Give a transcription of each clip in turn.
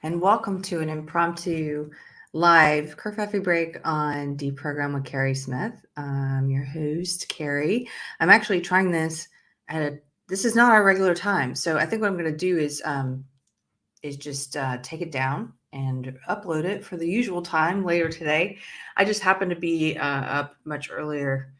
and welcome to an impromptu live Kerfefe break on Deprogram with Keri Smith. I'm your host, Keri. I'm actually trying this this is not our regular time, so I think what I'm going to do is just take it down and upload it for the usual time later today. I just happen to be up much earlier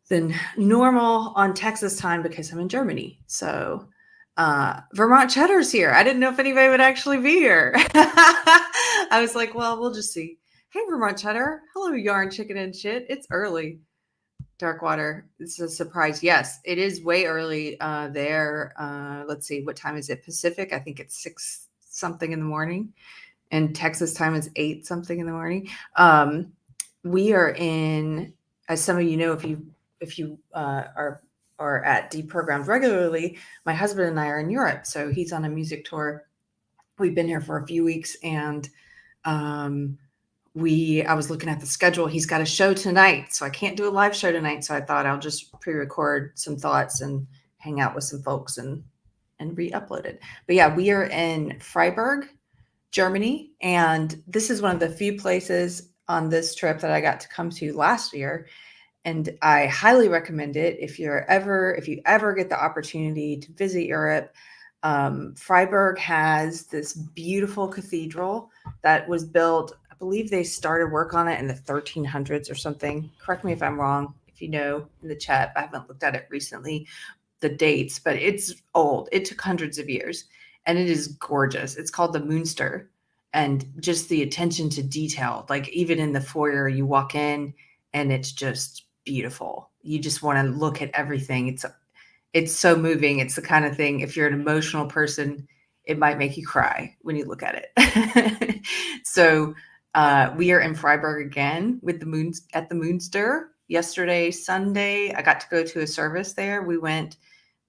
than normal on Texas time because I'm in Germany. So Vermont Cheddar's here. I didn't know if anybody would actually be here. I was like, well, we'll just see. Hey, Vermont Cheddar. Hello, yarn, chicken, and shit. It's early. Darkwater. It's a surprise. Yes, it is way early there. Let's see. What time is it? Pacific? I think it's 6 something in the morning. And Texas time is 8 something in the morning. We are in, as some of you know, if you are at Deprogrammed regularly, my husband and I are in Europe. So he's on a music tour. We've been here for a few weeks, and I was looking at the schedule. He's got a show tonight, so I can't do a live show tonight. So I thought I'll just pre-record some thoughts and hang out with some folks and re-upload it. But yeah, we are in Freiburg, Germany, and this is one of the few places on this trip that I got to come to last year. And I highly recommend it if you ever get the opportunity to visit Europe. Freiburg has this beautiful cathedral that was built, I believe they started work on it in the 1300s or something. Correct me if I'm wrong, if you know in the chat. I haven't looked at it recently, the dates, but it's old. It took hundreds of years, and it is gorgeous. It's called the Münster, and just the attention to detail, like even in the foyer, you walk in and it's just beautiful. You just want to look at everything. It's so moving. It's the kind of thing, if you're an emotional person, it might make you cry when you look at it. So we are in Freiburg again with at the Münster. Yesterday, Sunday, I got to go to a service there. We went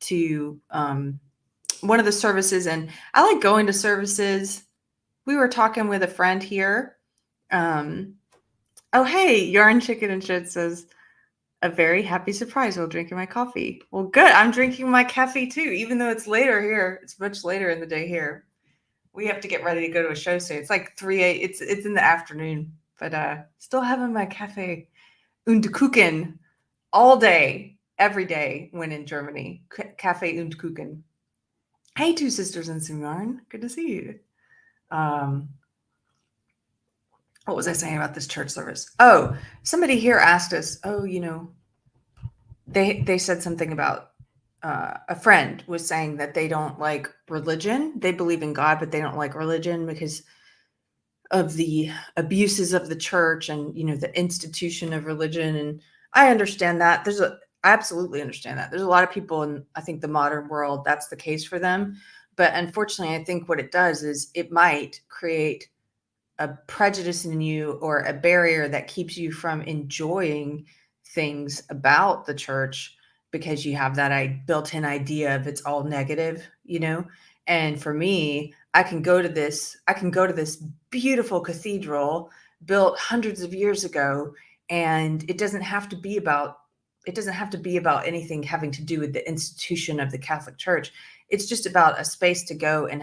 to one of the services, and I like going to services. We were talking with a friend here. Oh, hey, Yarn Chicken and Shit says, a very happy surprise while drinking my coffee. Well, good. I'm drinking my Kaffee too, even though it's later here. It's much later in the day here. We have to get ready to go to a show soon. It's like 3 it's in the afternoon, but still having my Kaffee und Kuchen all day, every day when in Germany. Kaffee und Kuchen. Hey, two sisters and some yarn. Good to see you. What was I saying about this church service? Oh, somebody here asked us, they said something about a friend was saying that they don't like religion. They believe in God, but they don't like religion because of the abuses of the church and, the institution of religion. And I understand that. I absolutely understand that. There's a lot of people in, I think, the modern world, that's the case for them. But unfortunately, I think what it does is it might create a prejudice in you or a barrier that keeps you from enjoying things about the church because you have that built-in idea of it's all negative, And for me, I can go to this beautiful cathedral built hundreds of years ago, and it doesn't have to be about anything having to do with the institution of the Catholic Church. It's just about a space to go and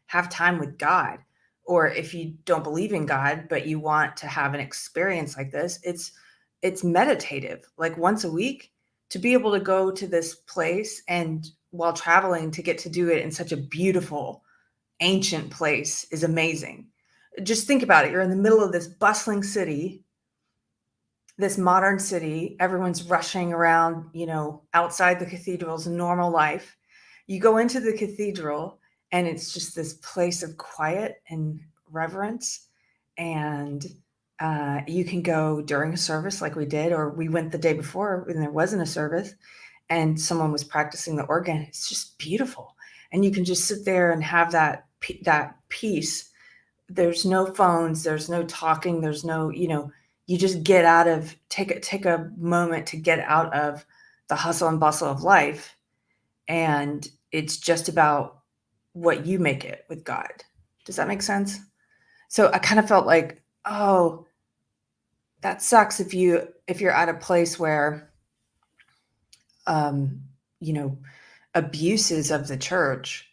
have time with God. Or if you don't believe in God, but you want to have an experience like this, it's meditative. Like once a week, to be able to go to this place and while traveling to get to do it in such a beautiful, ancient place is amazing. Just think about it. You're in the middle of this bustling city, this modern city. Everyone's rushing around, outside the cathedral's normal life. You go into the cathedral, and it's just this place of quiet and reverence. And you can go during a service like we did, or we went the day before when there wasn't a service and someone was practicing the organ. It's just beautiful. And you can just sit there and have that peace. There's no phones. There's no talking. There's no, you just take a moment to get out of the hustle and bustle of life. And it's just about what you make it with God. Does that make sense? So I kind of felt like, oh, that sucks if you're at a place where, abuses of the church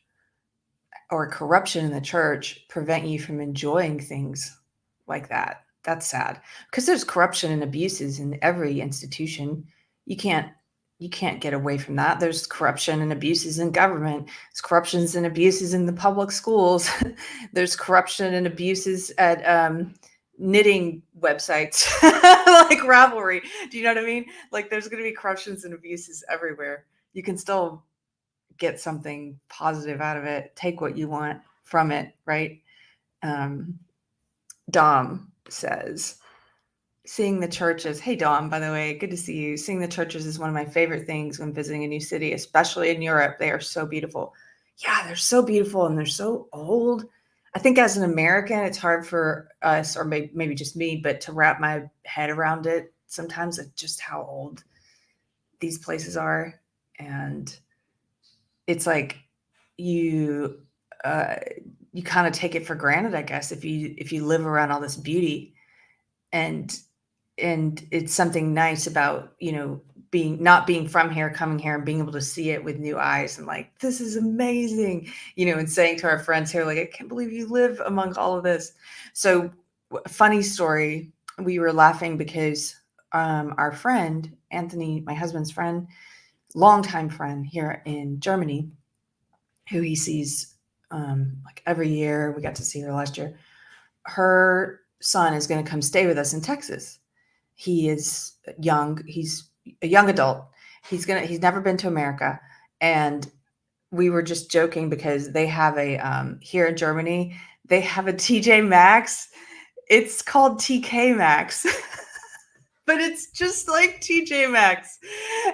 or corruption in the church prevent you from enjoying things like that. That's sad, because there's corruption and abuses in every institution. You can't get away from that. There's corruption and abuses in government. There's corruptions and abuses in the public schools. There's corruption and abuses at knitting websites like Ravelry. Do you know what I mean? Like, there's going to be corruptions and abuses everywhere. You can still get something positive out of it. Take what you want from it, right? Dom says, seeing the churches. Hey, Dom, by the way, good to see you. Seeing the churches is one of my favorite things when visiting a new city, especially in Europe. They are so beautiful. Yeah, they're so beautiful and they're so old. I think as an American, it's hard for us, or maybe just me, but to wrap my head around it sometimes, at just how old these places are. And it's like you kind of take it for granted, I guess, if you live around all this beauty. And it's something nice about, not being from here, coming here and being able to see it with new eyes and like, this is amazing, and saying to our friends here, like, I can't believe you live among all of this. So, funny story, we were laughing because our friend, Anthony, my husband's friend, longtime friend here in Germany, who he sees like every year, we got to see her last year, her son is going to come stay with us in Texas. He is young. He's a young adult. He's never been to America. And we were just joking because they have here in Germany, they have a TJ Maxx. It's called TK Maxx. But it's just like TJ Maxx.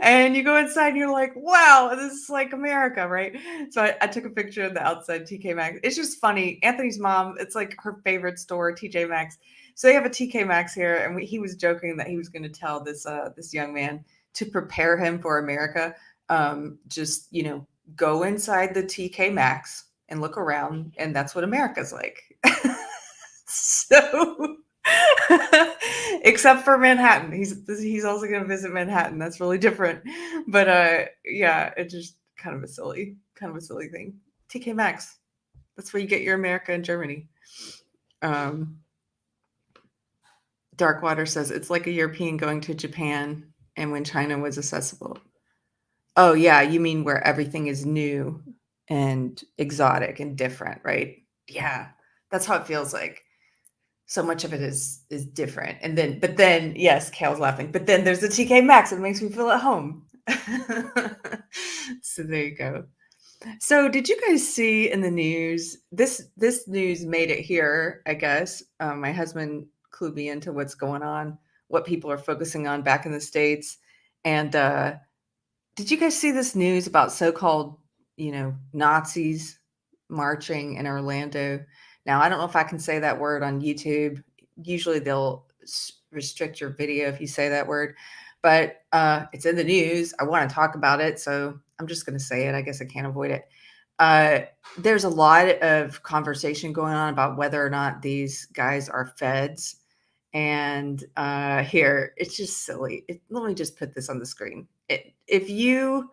And you go inside and you're like, wow, this is like America, right? So I took a picture of the outside TK Maxx. It's just funny. Anthony's mom, it's like her favorite store, TJ Maxx. So they have a TK Maxx here, and he was joking that he was going to tell this young man to prepare him for America. Just, go inside the TK Maxx and look around, and that's what America's like. So except for Manhattan. He's also going to visit Manhattan. That's really different. But yeah, it's just kind of a silly thing. TK Maxx. That's where you get your America in Germany. Darkwater says it's like a European going to Japan and when China was accessible. Oh yeah, you mean where everything is new and exotic and different, right? Yeah, that's how it feels like. So much of it is different. But then, yes, Kale's laughing. But then there's the TK Maxx. It makes me feel at home. So there you go. So did you guys see in the news, this news made it here, I guess. My husband clued me into what's going on, what people are focusing on back in the States. And did you guys see this news about so-called, Nazis marching in Orlando? Now, I don't know if I can say that word on YouTube. Usually they'll restrict your video if you say that word, but it's in the news. I want to talk about it, so I'm just going to say it. I guess I can't avoid it. There's a lot of conversation going on about whether or not these guys are feds. And here, it's just silly. Let me just put this on the screen. If you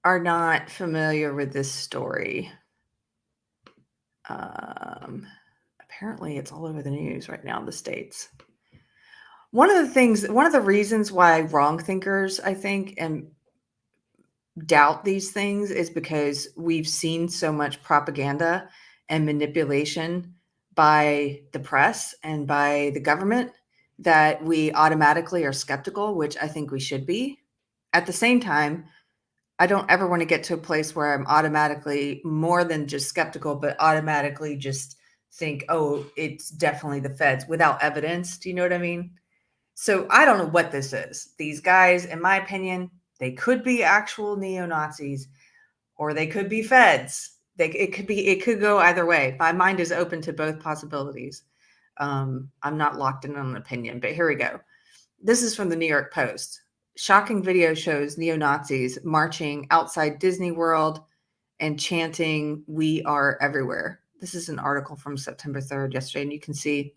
are not familiar with this story, apparently it's all over the news right now in the States. One of the reasons why wrong thinkers, I think, and doubt these things is because we've seen so much propaganda and manipulation by the press and by the government that we automatically are skeptical, which I think we should be. At the same time, I don't ever want to get to a place where I'm automatically more than just skeptical, but automatically just think, oh, it's definitely the feds without evidence. Do you know what I mean? So I don't know what this is. These guys, in my opinion, they could be actual neo-Nazis or they could be feds. It could go either way. My mind is open to both possibilities. I'm not locked in on an opinion, but here we go. This is from the New York Post. Shocking video shows neo-Nazis marching outside Disney World and chanting, "We are everywhere." This is an article from September 3rd, yesterday, and you can see,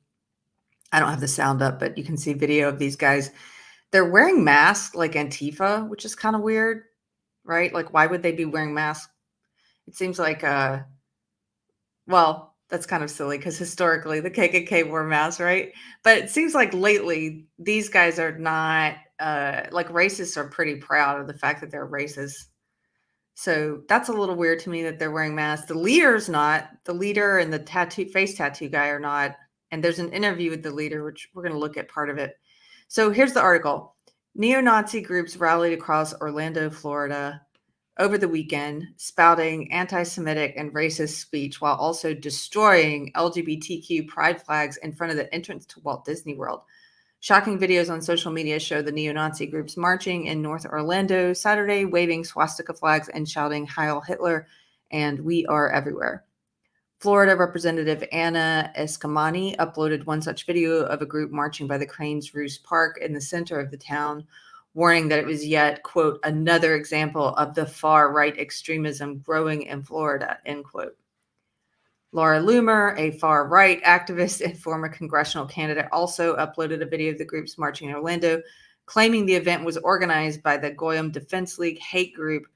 I don't have the sound up, but you can see video of these guys. They're wearing masks like Antifa, which is kind of weird, right? Like, why would they be wearing masks? It seems like, well, that's kind of silly because historically the KKK wore masks, right? But it seems like lately these guys are not, like racists are pretty proud of the fact that they're racist. So that's a little weird to me that they're wearing masks. The leader's not. The leader and the face tattoo guy are not. And there's an interview with the leader, which we're going to look at part of it. So here's the article. Neo-Nazi groups rallied across Orlando, Florida over the weekend, spouting anti-Semitic and racist speech while also destroying LGBTQ pride flags in front of the entrance to Walt Disney World. Shocking videos on social media show the neo-Nazi groups marching in North Orlando Saturday, waving swastika flags and shouting Heil Hitler and We Are Everywhere. Florida Representative Anna Escamani uploaded one such video of a group marching by the Cranes Roost Park in the center of the town, warning that it was yet, quote, another example of the far-right extremism growing in Florida, end quote. Laura Loomer, a far-right activist and former congressional candidate, also uploaded a video of the groups marching in Orlando, claiming the event was organized by the Goyim Defense League hate group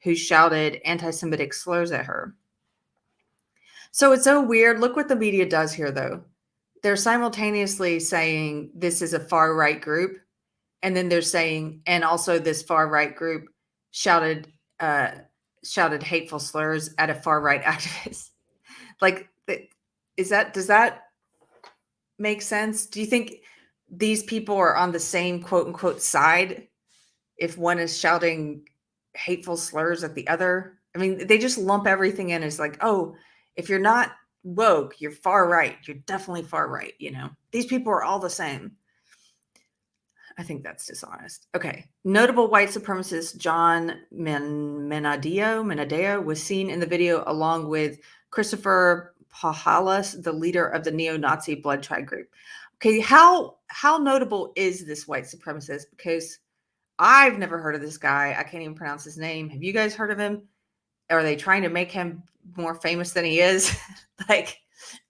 who shouted anti-Semitic slurs at her. So it's so weird. Look what the media does here, though. They're simultaneously saying this is a far-right group, and then they're saying, and also this far-right group shouted hateful slurs at a far-right activist. Like, does that make sense? Do you think these people are on the same quote unquote side if one is shouting hateful slurs at the other? I mean, they just lump everything in as like, oh, if you're not woke, you're far right. You're definitely far right. These people are all the same. I think that's dishonest. Okay. Notable white supremacist John Menadeo was seen in the video along with Christopher Pahalas, the leader of the neo-Nazi blood tribe group. Okay, how notable is this white supremacist? Because I've never heard of this guy. I can't even pronounce his name. Have you guys heard of him? Are they trying to make him more famous than he is? Like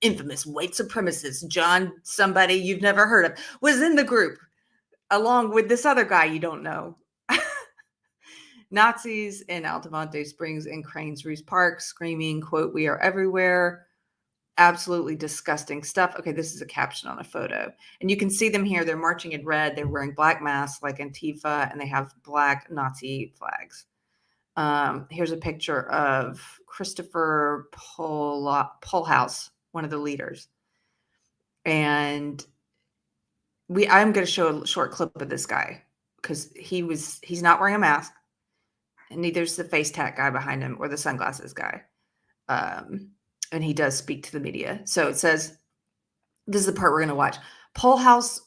infamous white supremacist John somebody you've never heard of was in the group along with this other guy you don't know. Nazis in Altamonte Springs and Cranes Roost Park screaming, quote, we are everywhere. Absolutely disgusting stuff. Okay, this is a caption on a photo. And you can see them here. They're marching in red. They're wearing black masks like Antifa, and they have black Nazi flags. Here's a picture of Christopher Polhaus, one of the leaders. And I'm going to show a short clip of this guy because he's not wearing a mask, and neither's the face tat guy behind him or the sunglasses guy. And he does speak to the media. So it says, this is the part we're going to watch. Polhaus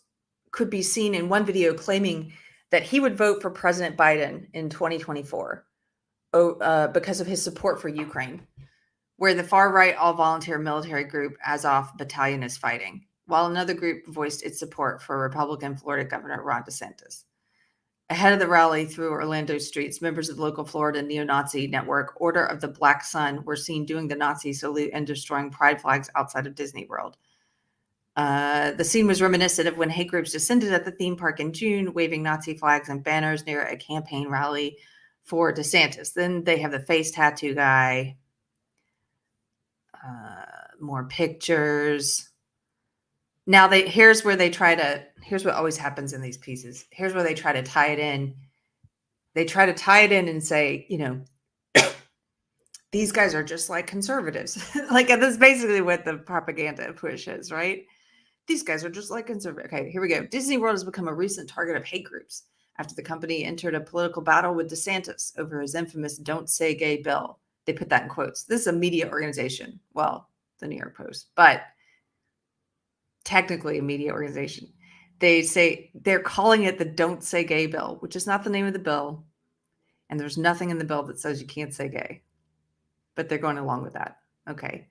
could be seen in one video claiming that he would vote for President Biden in 2024 because of his support for Ukraine, where the far-right all-volunteer military group Azov Battalion is fighting, while another group voiced its support for Republican Florida Governor Ron DeSantis. Ahead of the rally through Orlando streets, members of the local Florida neo-Nazi network Order of the Black Sun were seen doing the Nazi salute and destroying pride flags outside of Disney World. The scene was reminiscent of when hate groups descended at the theme park in June, waving Nazi flags and banners near a campaign rally for DeSantis. Then they have the face tattoo guy. More pictures. Now here's what always happens in these pieces. Here's where they try to tie it in. They try to tie it in and say, these guys are just like conservatives. Like that's basically what the propaganda push is, right? These guys are just like conservatives. Okay, here we go. Disney World has become a recent target of hate groups after the company entered a political battle with DeSantis over his infamous Don't Say Gay bill. They put that in quotes. This is a media organization. Well, the New York Post, but technically a media organization. They say they're calling it the Don't Say Gay bill, which is not the name of the bill. And there's nothing in the bill that says you can't say gay, but they're going along with that. Okay.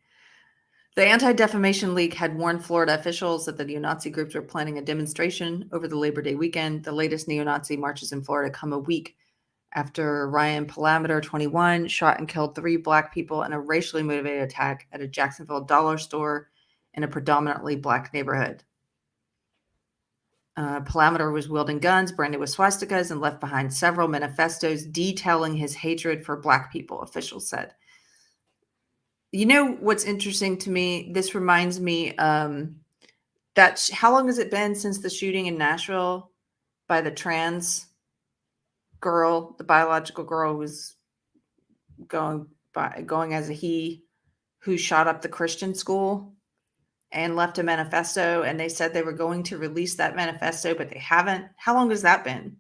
The Anti-Defamation League had warned Florida officials that the neo-Nazi groups were planning a demonstration over the Labor Day weekend. The latest neo-Nazi marches in Florida come a week after Ryan Palameter, 21, shot and killed 3 Black people in a racially motivated attack at a Jacksonville dollar store in a predominantly Black neighborhood. Palameter was wielding guns, branded with swastikas, and left behind several manifestos detailing his hatred for Black people, officials said. You know what's interesting to me? This reminds me that how long has it been since the shooting in Nashville by the trans girl, the biological girl who was going as a he, who shot up the Christian school and left a manifesto, and they said they were going to release that manifesto, but they haven't. How long has that been?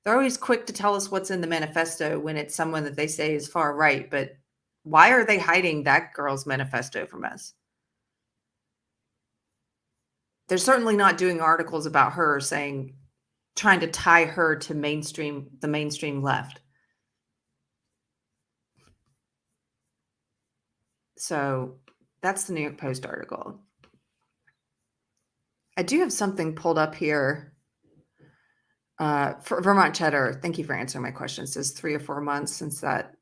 They're always quick to tell us what's in the manifesto when it's someone that they say is far right, but why are they hiding that girl's manifesto from us? They're certainly not doing articles about her trying to tie her to the mainstream left. So that's the New York Post article. I do have something pulled up here. For Vermont Cheddar, thank you for answering my question. It says 3 or 4 months since that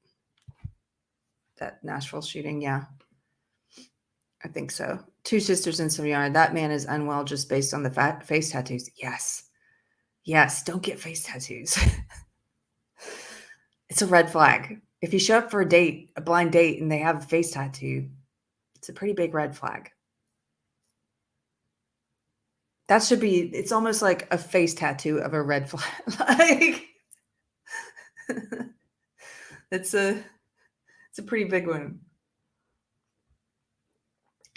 Nashville shooting. Yeah, I think so. 2 sisters in some yard. That man is unwell just based on the face tattoos. Yes, don't get face tattoos. It's a red flag. If you show up for a blind date, and they have a face tattoo, it's a pretty big red flag. That should be, it's almost like a face tattoo of a red flag. Like, it's a pretty big one.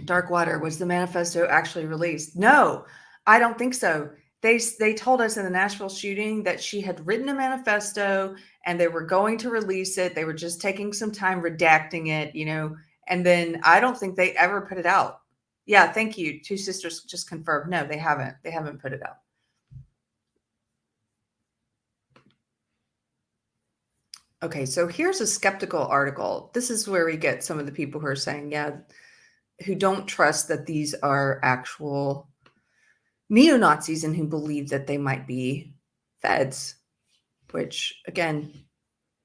Darkwater, was the manifesto actually released? No, I don't think so. They told us in the Nashville shooting that she had written a manifesto and they were going to release it. They were just taking some time redacting it, and then I don't think they ever put it out. Yeah, thank you. 2 sisters just confirmed. No, they haven't. They haven't put it out. Okay, so here's a skeptical article. This is where we get some of the people who are saying, who don't trust that these are actual neo-Nazis and who believe that they might be feds, which, again,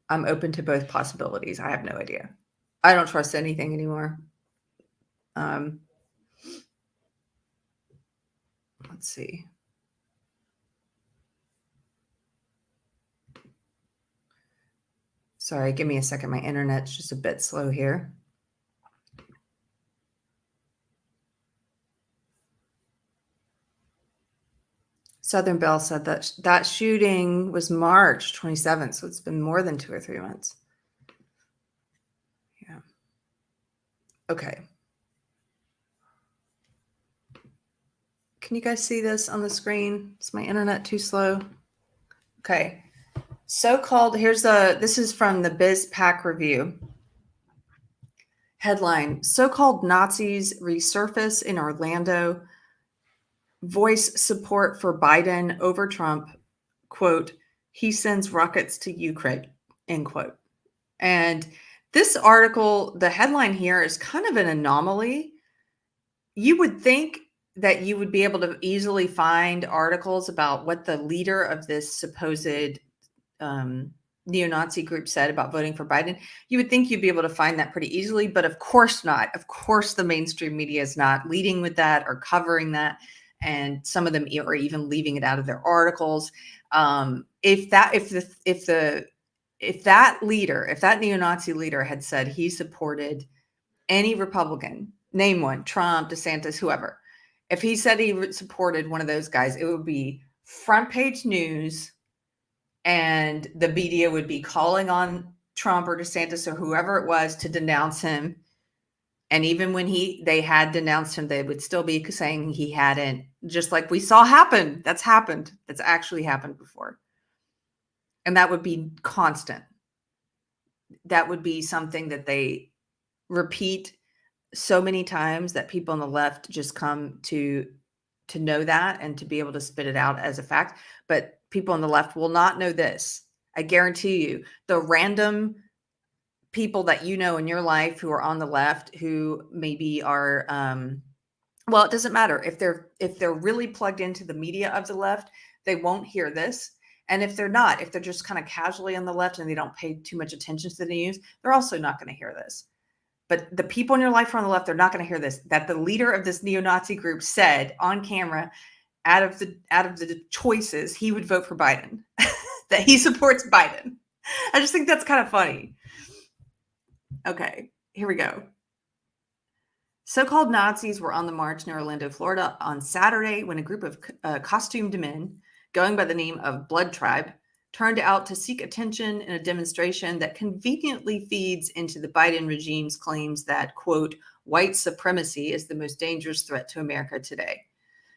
I'm open to both possibilities. I have no idea. I don't trust anything anymore. Let's see. Sorry, give me a second. My internet's just a bit slow here. Southern Belle said that shooting was March 27th, so it's been more than 2 or 3 months. Yeah. Okay. Can you guys see this on the screen? Is my internet too slow? Okay. This is from the BizPack Review. Headline, so-called Nazis resurface in Orlando, voice support for Biden over Trump, quote, he sends rockets to Ukraine, end quote. And this article, the headline here is kind of an anomaly. You would think that you would be able to easily find articles about what the leader of this supposed neo-Nazi group said about voting for Biden. You would think you'd be able to find that pretty easily, but of course not. Of course, the mainstream media is not leading with that or covering that. And some of them are even leaving it out of their articles. If that neo-Nazi leader had said he supported any Republican, name one, Trump, DeSantis, whoever, if he said he supported one of those guys, it would be front page news, and the media would be calling on Trump or DeSantis or whoever it was to denounce him. And even when they had denounced him, they would still be saying he hadn't, just like we saw happen. That's happened. That's actually happened before. And that would be constant. That would be something that they repeat so many times that people on the left just come to know that and to be able to spit it out as a fact. But people on the left will not know this. I guarantee you, the random people that you know in your life who are on the left, who maybe are, well, it doesn't matter if they're really plugged into the media of the left, they won't hear this. And if they're not, if they're just kind of casually on the left and they don't pay too much attention to the news, they're also not going to hear this. But the people in your life who are on the left, they're not going to hear this, that the leader of this neo-Nazi group said on camera, out of the choices, he would vote for Biden, that he supports Biden. I just think that's kind of funny. Okay, here we go. So-called Nazis were on the march near Orlando, Florida on Saturday when a group of costumed men going by the name of Blood Tribe turned out to seek attention in a demonstration that conveniently feeds into the Biden regime's claims that, quote, white supremacy is the most dangerous threat to America today.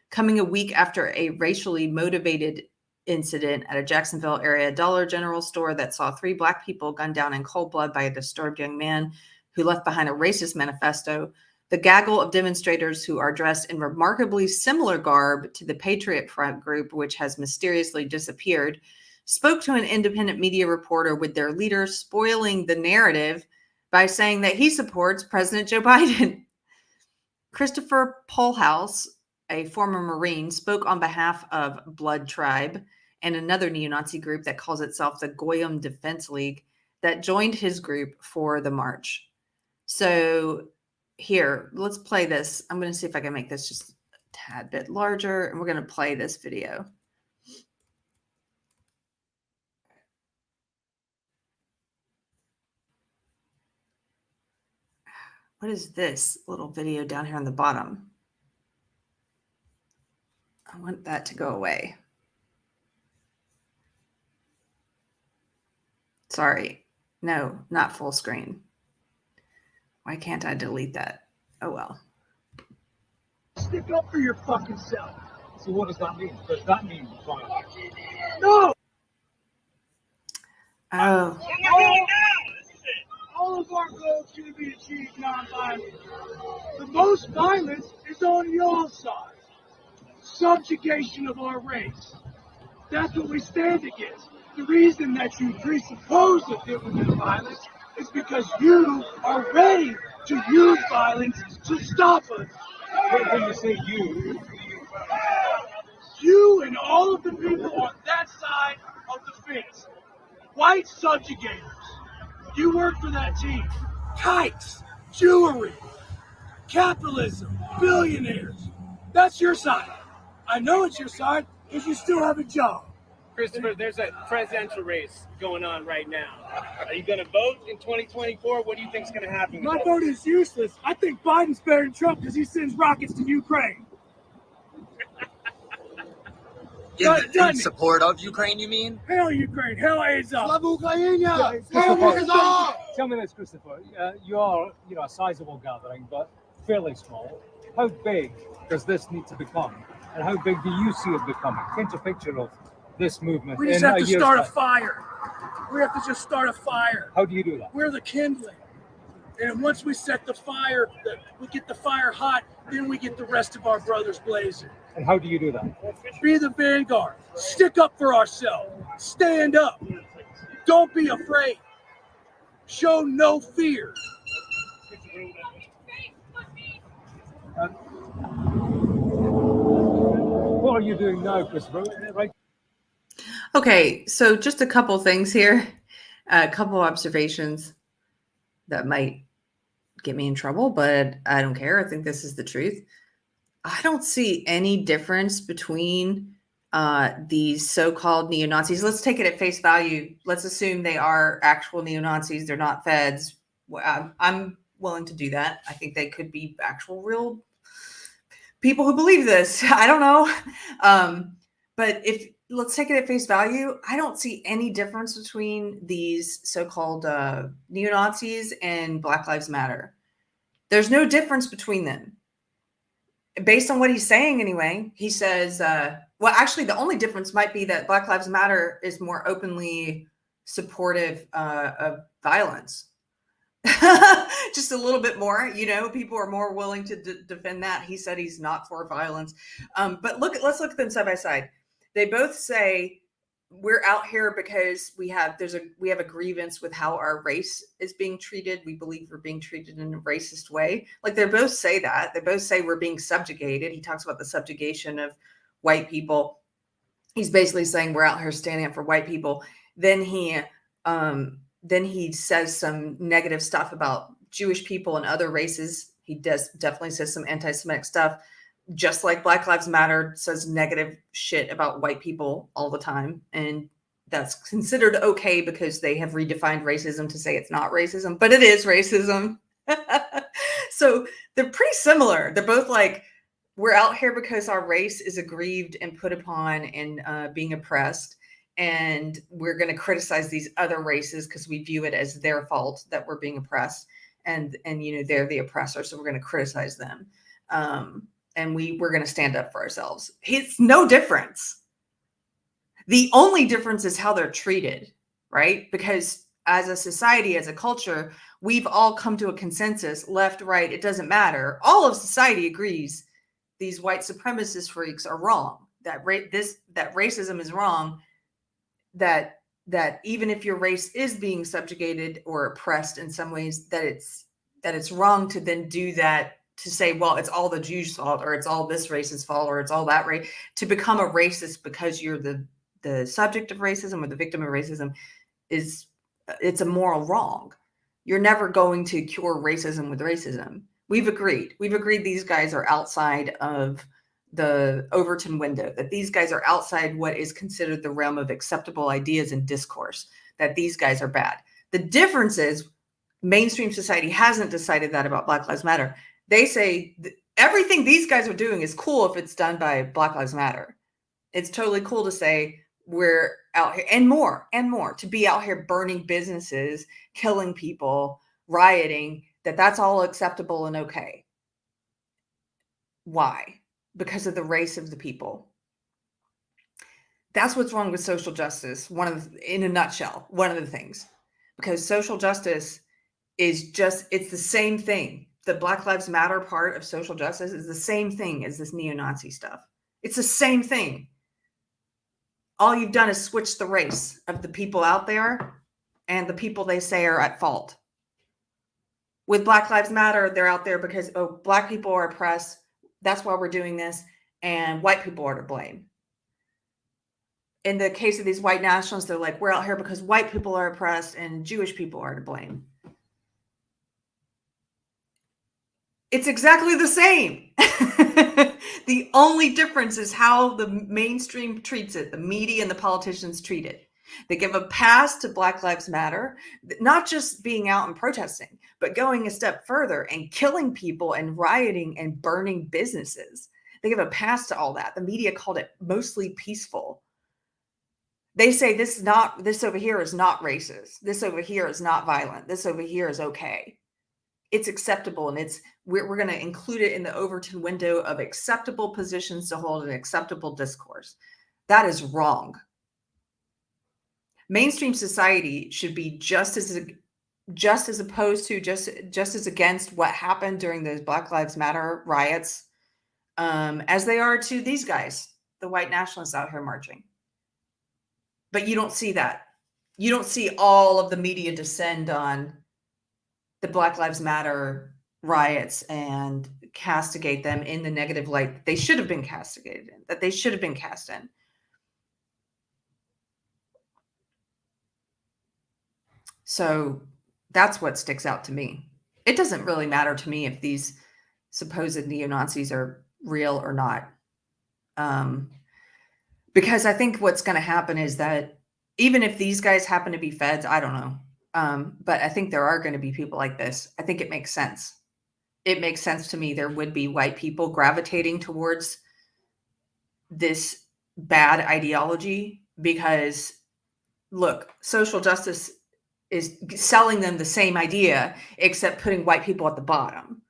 Coming a week after a racially motivated incident at a Jacksonville area Dollar General store that saw 3 Black people gunned down in cold blood by a disturbed young man who left behind a racist manifesto, the gaggle of demonstrators who are dressed in remarkably similar garb to the Patriot Front group, which has mysteriously disappeared, spoke to an independent media reporter with their leader spoiling the narrative by saying that he supports President Joe Biden. Christopher Pohlhaus, a former Marine, spoke on behalf of Blood Tribe and another neo-Nazi group that calls itself the Goyim Defense League that joined his group for the march. So here, let's play this. I'm going to see if I can make this just a tad bit larger, and we're going to play this video. What is this little video down here on the bottom? I want that to go away. Sorry. No, not full screen. Why can't I delete that? Oh, well. Stick up for your fucking self. So what does that mean? Does that mean violence? No! Oh. All of our goals can be achieved non-violently. The most violence is on your side. Subjugation of our race. That's what we stand against. The reason that you presuppose that there will be violence is because you are ready to use violence to stop us. When you say you and all of the people on that side of the fence, white subjugators, you work for that team. Kites, jewelry, capitalism, billionaires. That's your side. I know it's your side because you still have a job. Christopher, there's a presidential race going on right now. Are you going to vote in 2024? What do you think is going to happen? My vote is useless. I think Biden's better than Trump because he sends rockets to Ukraine. In support of Ukraine, you mean? Hell Ukraine, hell Azov. Tell me this, Christopher. You are, a sizable gathering, but fairly small. How big does this need to become? And how big do you see it becoming? Paint a picture of this movement. We just have to start a fire. We have to just start a fire. How do you do that? We're the kindling. And once we set the fire, we get the fire hot, then we get the rest of our brothers blazing. And how do you do that? Be the vanguard. Stick up for ourselves. Stand up. Don't be afraid. Show no fear. What are you doing now, Christopher? Right. Okay, so just a couple things here, a couple observations that might get me in trouble, but I don't care. I think this is the truth. I don't see any difference between these so-called neo-Nazis. Let's take it at face value. Let's assume they are actual neo-Nazis. They're not feds. I'm willing to do that. I think they could be actual real people who believe this. I don't know. But let's take it at face value. I don't see any difference between these so-called neo-Nazis and Black Lives Matter. There's no difference between them. Based on what he's saying anyway, he says, well, actually, the only difference might be that Black Lives Matter is more openly supportive of violence. Just a little bit more, people are more willing to defend that. He said he's not for violence. But let's look at them side by side. They both say we're out here because we have a grievance with how our race is being treated. We believe we're being treated in a racist way. Like, they both say that. They both say we're being subjugated. He talks about the subjugation of white people. He's basically saying we're out here standing up for white people. Then he says some negative stuff about Jewish people and other races. He definitely says some anti-Semitic stuff. Just like Black Lives Matter says negative shit about white people all the time. And that's considered okay because they have redefined racism to say it's not racism, but it is racism. So they're pretty similar. They're both like, we're out here because our race is aggrieved and put upon and being oppressed. And we're going to criticize these other races because we view it as their fault that we're being oppressed. And they're the oppressor. So we're going to criticize them. And we're going to stand up for ourselves. It's no difference. The only difference is how they're treated, right? Because as a society, as a culture, we've all come to a consensus, left, right, it doesn't matter. All of society agrees these white supremacist freaks are wrong. That racism is wrong. That even if your race is being subjugated or oppressed in some ways, that it's wrong to then do that, to say, well, it's all the Jews' fault, or it's all this race's fault, or it's all that race. To become a racist because you're the subject of racism or the victim of racism it's a moral wrong. You're never going to cure racism with racism. We've agreed these guys are outside of the Overton window, that these guys are outside what is considered the realm of acceptable ideas and discourse, that these guys are bad. The difference is mainstream society hasn't decided that about Black Lives Matter. They say everything these guys are doing is cool if it's done by Black Lives Matter. It's totally cool to say we're out here and more, to be out here burning businesses, killing people, rioting, that's all acceptable and okay. Why? Because of the race of the people. That's what's wrong with social justice. In a nutshell, one of the things, because social justice is it's the same thing. The Black Lives Matter part of social justice is the same thing as this neo-Nazi stuff. It's the same thing. All you've done is switch the race of the people out there and the people they say are at fault. With Black Lives Matter, they're out there because, Black people are oppressed. That's why we're doing this. And white people are to blame. In the case of these white nationalists, they're like, we're out here because white people are oppressed and Jewish people are to blame. It's exactly the same. The only difference is how the mainstream treats it. The media and the politicians treat it. They give a pass to Black Lives Matter, not just being out and protesting, but going a step further and killing people and rioting and burning businesses. They give a pass to all that. The media called it mostly peaceful. They say this over here is not racist. This over here is not violent. This over here is okay. It's acceptable, and we're going to include it in the Overton window of acceptable positions to hold an acceptable discourse. That is wrong. Mainstream society should be just as opposed to, just as against what happened during those Black Lives Matter riots, as they are to these guys, the white nationalists out here marching. But you don't see that. You don't see all of the media descend on the Black Lives Matter riots and castigate them in the negative light that they should have been castigated in, that they should have been cast in. So that's what sticks out to me. It doesn't really matter to me if these supposed neo-Nazis are real or not. Because I think what's going to happen is that even if these guys happen to be feds, I don't know. But I think there are going to be people like this. I think it makes sense. It makes sense to me. There would be white people gravitating towards this bad ideology because, look, social justice is selling them the same idea, except putting white people at the bottom.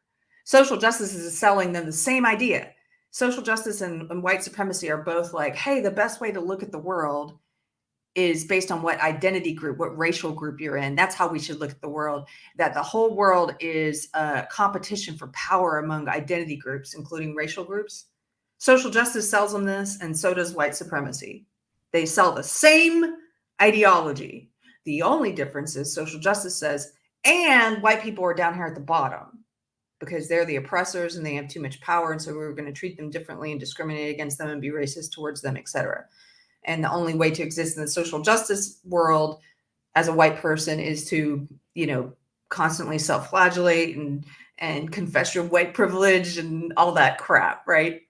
Social justice is selling them the same idea. Social justice and white supremacy are both like, hey, the best way to look at the world is based on what identity group, what racial group you're in. That's how we should look at the world. That the whole world is a competition for power among identity groups, including racial groups. Social justice sells them this, and so does white supremacy. They sell the same ideology. The only difference is social justice says, and white people are down here at the bottom because they're the oppressors and they have too much power. And so we're going to treat them differently and discriminate against them and be racist towards them, etc. And the only way to exist in the social justice world as a white person is to, constantly self-flagellate and confess your white privilege and all that crap, right?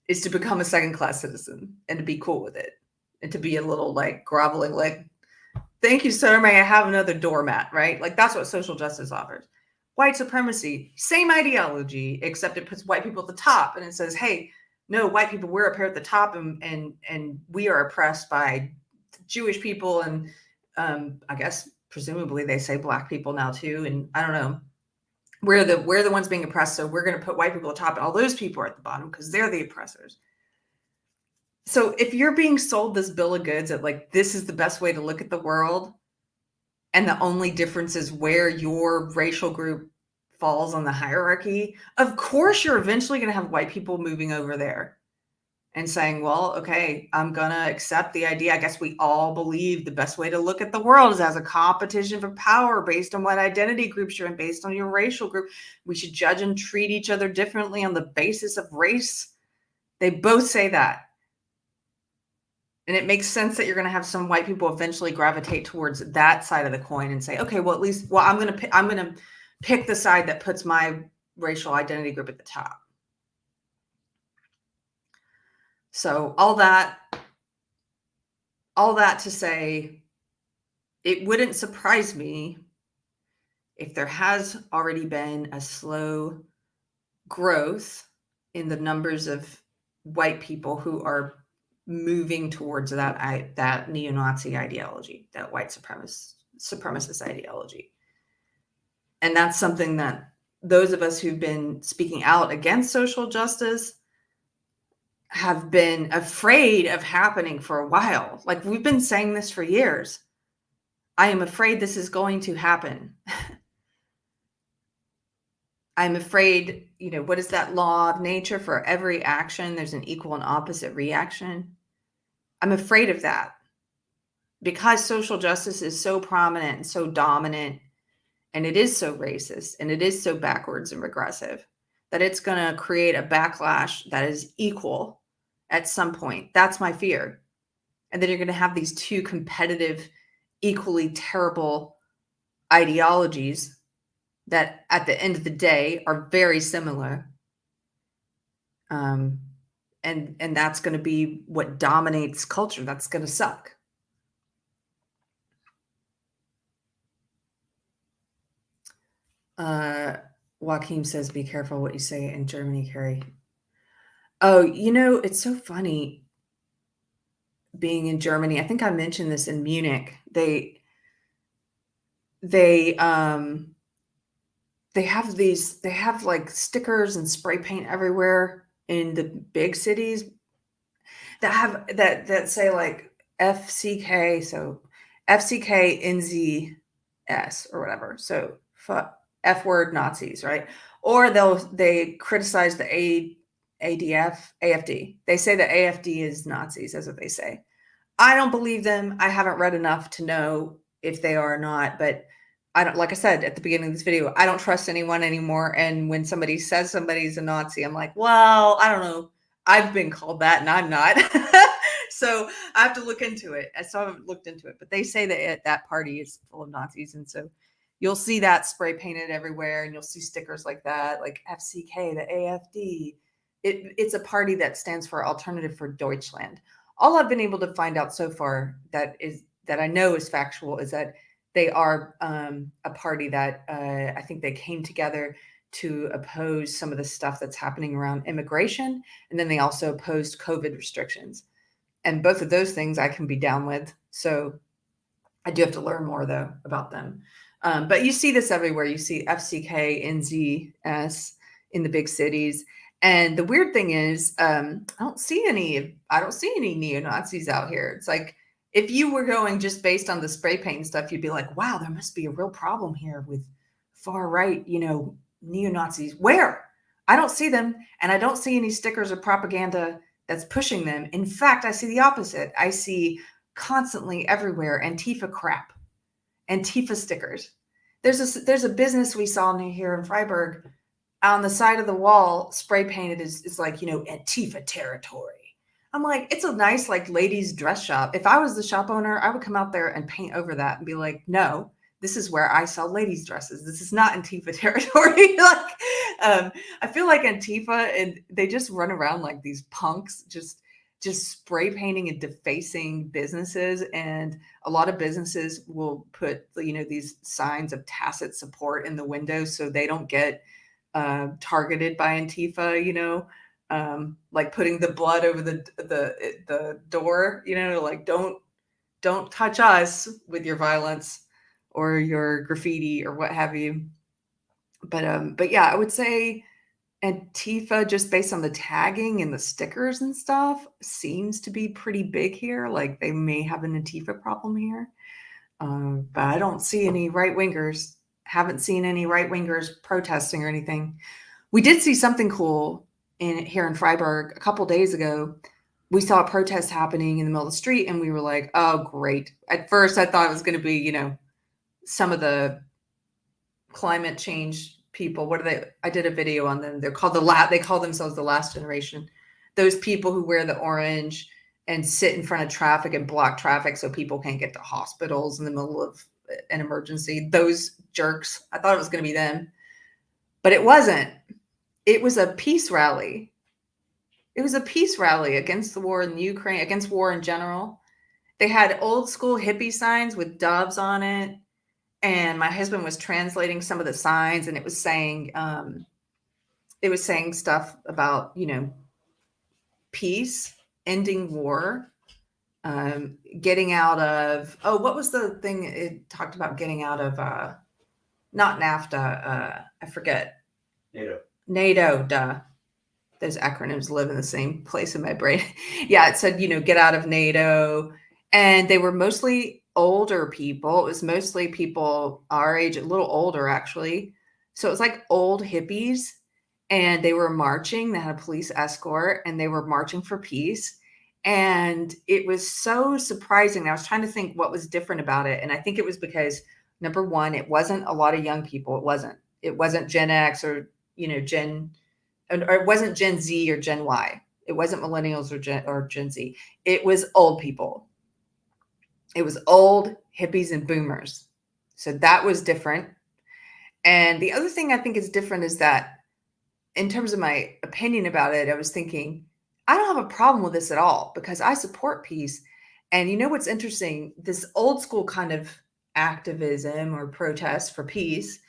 Is to become a second-class citizen and to be cool with it and to be a little groveling, thank you, sir. May I have another doormat, right? That's what social justice offers. White supremacy, same ideology, except it puts white people at the top, and it says, hey, no, white people, we're up here at the top, and we are oppressed by Jewish people, and I guess presumably they say black people now too, and I don't know. We're the ones being oppressed, so we're going to put white people at the top, and all those people are at the bottom because they're the oppressors. So if you're being sold this bill of goods that like this is the best way to look at the world, and the only difference is where your racial group falls on the hierarchy, of course you're eventually going to have white people moving over there and saying, well, okay, I'm going to accept the idea. I guess we all believe the best way to look at the world is as a competition for power based on what identity groups you're in, based on your racial group. We should judge and treat each other differently on the basis of race. They both say that. And it makes sense that you're going to have some white people eventually gravitate towards that side of the coin and say, okay, well, at least, well, I'm going to pick the side that puts my racial identity group at the top. So all that to say, it wouldn't surprise me if there has already been a slow growth in the numbers of white people who are moving towards that neo-Nazi ideology, that white supremacist ideology. And that's something that those of us who've been speaking out against social justice have been afraid of happening for a while. Like we've been saying this for years. I am afraid this is going to happen. I'm afraid, what is that law of nature? For every action, there's an equal and opposite reaction. I'm afraid of that because social justice is so prominent and so dominant, and it is so racist, and it is so backwards and regressive that it's going to create a backlash that is equal at some point. That's my fear. And then you're going to have these two competitive, equally terrible ideologies that at the end of the day are very similar. And that's going to be what dominates culture. That's going to suck. Joaquin says, be careful what you say in Germany, Keri. Oh, it's so funny being in Germany. I think I mentioned this in Munich. They have like stickers and spray paint everywhere in the big cities that say like FCK, so FCK NZS or whatever. So F word Nazis, right? Or they criticize the AFD. They say the AFD is Nazis. That's what they say. I don't believe them. I haven't read enough to know if they are or not, but I don't, like I said at the beginning of this video, I don't trust anyone anymore. And when somebody says somebody's a Nazi, I'm like, well, I don't know. I've been called that and I'm not. So I have to look into it. So I haven't looked into it, but they say that that party is full of Nazis. And so you'll see that spray painted everywhere, and you'll see stickers like that, like FCK, the AFD. It's a party that stands for Alternative for Deutschland. All I've been able to find out so far that I know is factual is that they are a party that I think they came together to oppose some of the stuff that's happening around immigration. And then they also opposed COVID restrictions. And both of those things I can be down with. So I do have to learn more, though, about them. But you see this everywhere. You see FCK, NZS in the big cities. And the weird thing is, I don't see any neo-Nazis out here. It's like, if you were going just based on the spray paint and stuff, you'd be like, wow, there must be a real problem here with far right, neo-Nazis. Where? I don't see them. And I don't see any stickers or propaganda that's pushing them. In fact, I see the opposite. I see constantly everywhere Antifa crap, Antifa stickers. There's a business we saw near here in Freiburg. On the side of the wall, spray painted is like, Antifa territory. I'm like, it's a nice like ladies dress shop. If I was the shop owner, I would come out there and paint over that and be like, no, this is where I sell ladies dresses. This is not Antifa territory. I feel like Antifa, and they just run around like these punks, just just spray painting and defacing businesses. And a lot of businesses will put, these signs of tacit support in the windows so they don't get targeted by Antifa, like putting the blood over the door, like don't touch us with your violence or your graffiti or what have you. But yeah, I would say Antifa, just based on the tagging and the stickers and stuff, seems to be pretty big here. Like they may have an Antifa problem here. But I don't see any right-wingers. Haven't seen any right-wingers protesting or anything. We did see something cool here in Freiburg a couple days ago. We saw a protest happening in the middle of the street, and we were like, oh, great. At first, I thought it was going to be, some of the climate change people. What are they? I did a video on them. They're called they call themselves the last generation. Those people who wear the orange and sit in front of traffic and block traffic so people can't get to hospitals in the middle of an emergency. Those jerks. I thought it was going to be them, but it wasn't. It was a peace rally. It was a peace rally against the war in Ukraine, against war in general. They had old school hippie signs with doves on it. And my husband was translating some of the signs, and it was saying stuff about, peace, ending war, getting out of, what was the thing it talked about getting out of, not NAFTA, I forget. NATO, duh. Those acronyms live in the same place in my brain. Yeah, it said, get out of NATO. And they were mostly older people. It was mostly people our age, a little older, actually. So it was like old hippies. And they were marching. They had a police escort, and they were marching for peace. And it was so surprising. I was trying to think what was different about it. And I think it was because, number one, it wasn't a lot of young people. It wasn't Gen X or, or it wasn't Gen Z or Gen Y. It wasn't millennials or Gen Z. It was old people. It was old hippies and boomers. So that was different. And the other thing I think is different is that in terms of my opinion about it, I was thinking, I don't have a problem with this at all because I support peace. And you know what's interesting? This old school kind of activism or protest for peace,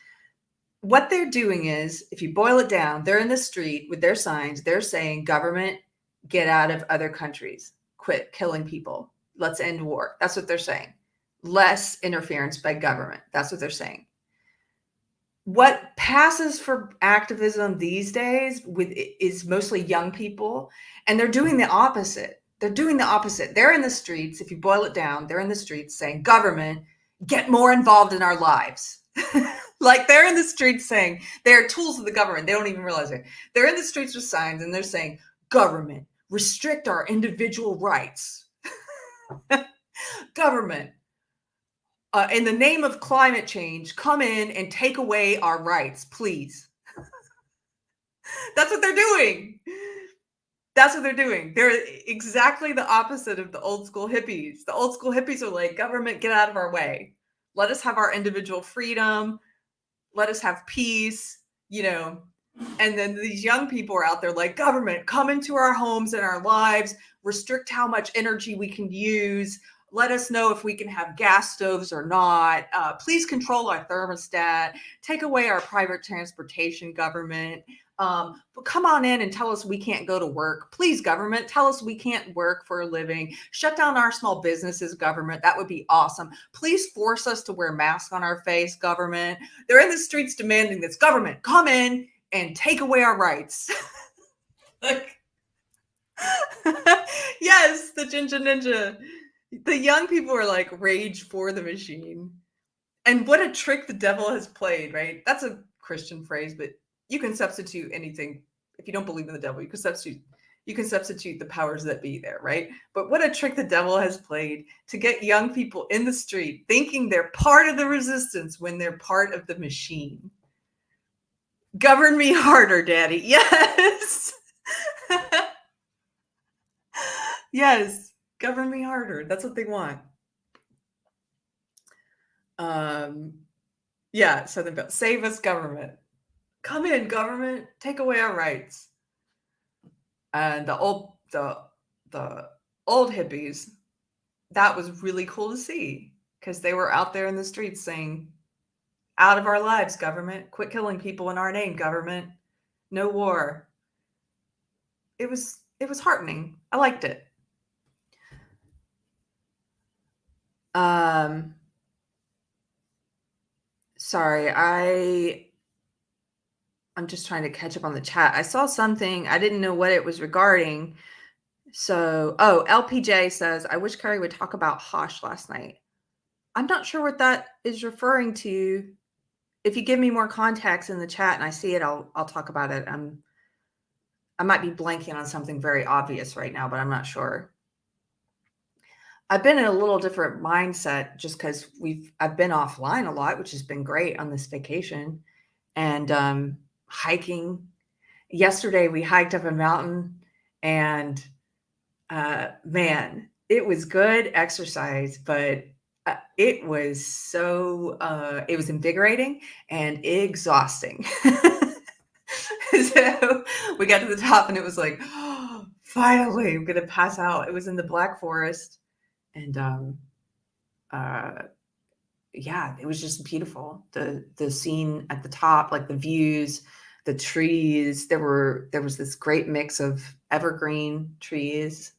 what they're doing is, if you boil it down, they're in the street with their signs. They're saying, government, get out of other countries. Quit killing people. Let's end war. That's what they're saying. Less interference by government. That's what they're saying. What passes for activism these days is mostly young people, and they're doing the opposite. They're doing the opposite. They're in the streets. If you boil it down, they're in the streets saying, government, get more involved in our lives. Like they're in the streets saying they're tools of the government. They don't even realize it. They're in the streets with signs, and they're saying, government, restrict our individual rights. Government, in the name of climate change, come in and take away our rights, please. That's what they're doing. That's what they're doing. They're exactly the opposite of the old school hippies. The old school hippies are like, government, get out of our way. Let us have our individual freedom. Let us have peace, And then these young people are out there like, government, come into our homes and our lives, restrict how much energy we can use. Let us know if we can have gas stoves or not. Please control our thermostat. Take away our private transportation, government. But come on in and tell us we can't go to work. Please, government, tell us we can't work for a living. Shut down our small businesses, government. That would be awesome. Please force us to wear masks on our face, government. They're in the streets demanding this. Government, come in and take away our rights. Like, yes, the Ginger Ninja. The young people are like rage for the machine. And what a trick the devil has played, right? That's a Christian phrase, but you can substitute anything. If you don't believe in the devil, you can substitute the powers that be there, right? But what a trick the devil has played to get young people in the street thinking they're part of the resistance when they're part of the machine. Govern me harder, Daddy. Yes. Yes. Govern me harder. That's what they want. Yeah, Southern Bell. Save us, government. Come in, government. Take away our rights. And the the old hippies, that was really cool to see because they were out there in the streets saying, out of our lives, government, quit killing people in our name, government, no war. It was heartening. I liked it. Sorry, I'm just trying to catch up on the chat. I saw something. I didn't know what it was regarding. So, LPJ says, I wish Keri would talk about Hosh last night. I'm not sure what that is referring to. If you give me more context in the chat and I see it, I'll talk about it. I might be blanking on something very obvious right now, but I'm not sure. I've been in a little different mindset just because I've been offline a lot, which has been great on this vacation, and hiking. Yesterday we hiked up a mountain, and man, it was good exercise, but it was it was invigorating and exhausting. So we got to the top and it was like, oh, finally, I'm going to pass out. It was in the Black Forest. And yeah, it was just beautiful. The scene at the top, like the views, the trees, there was this great mix of evergreen trees.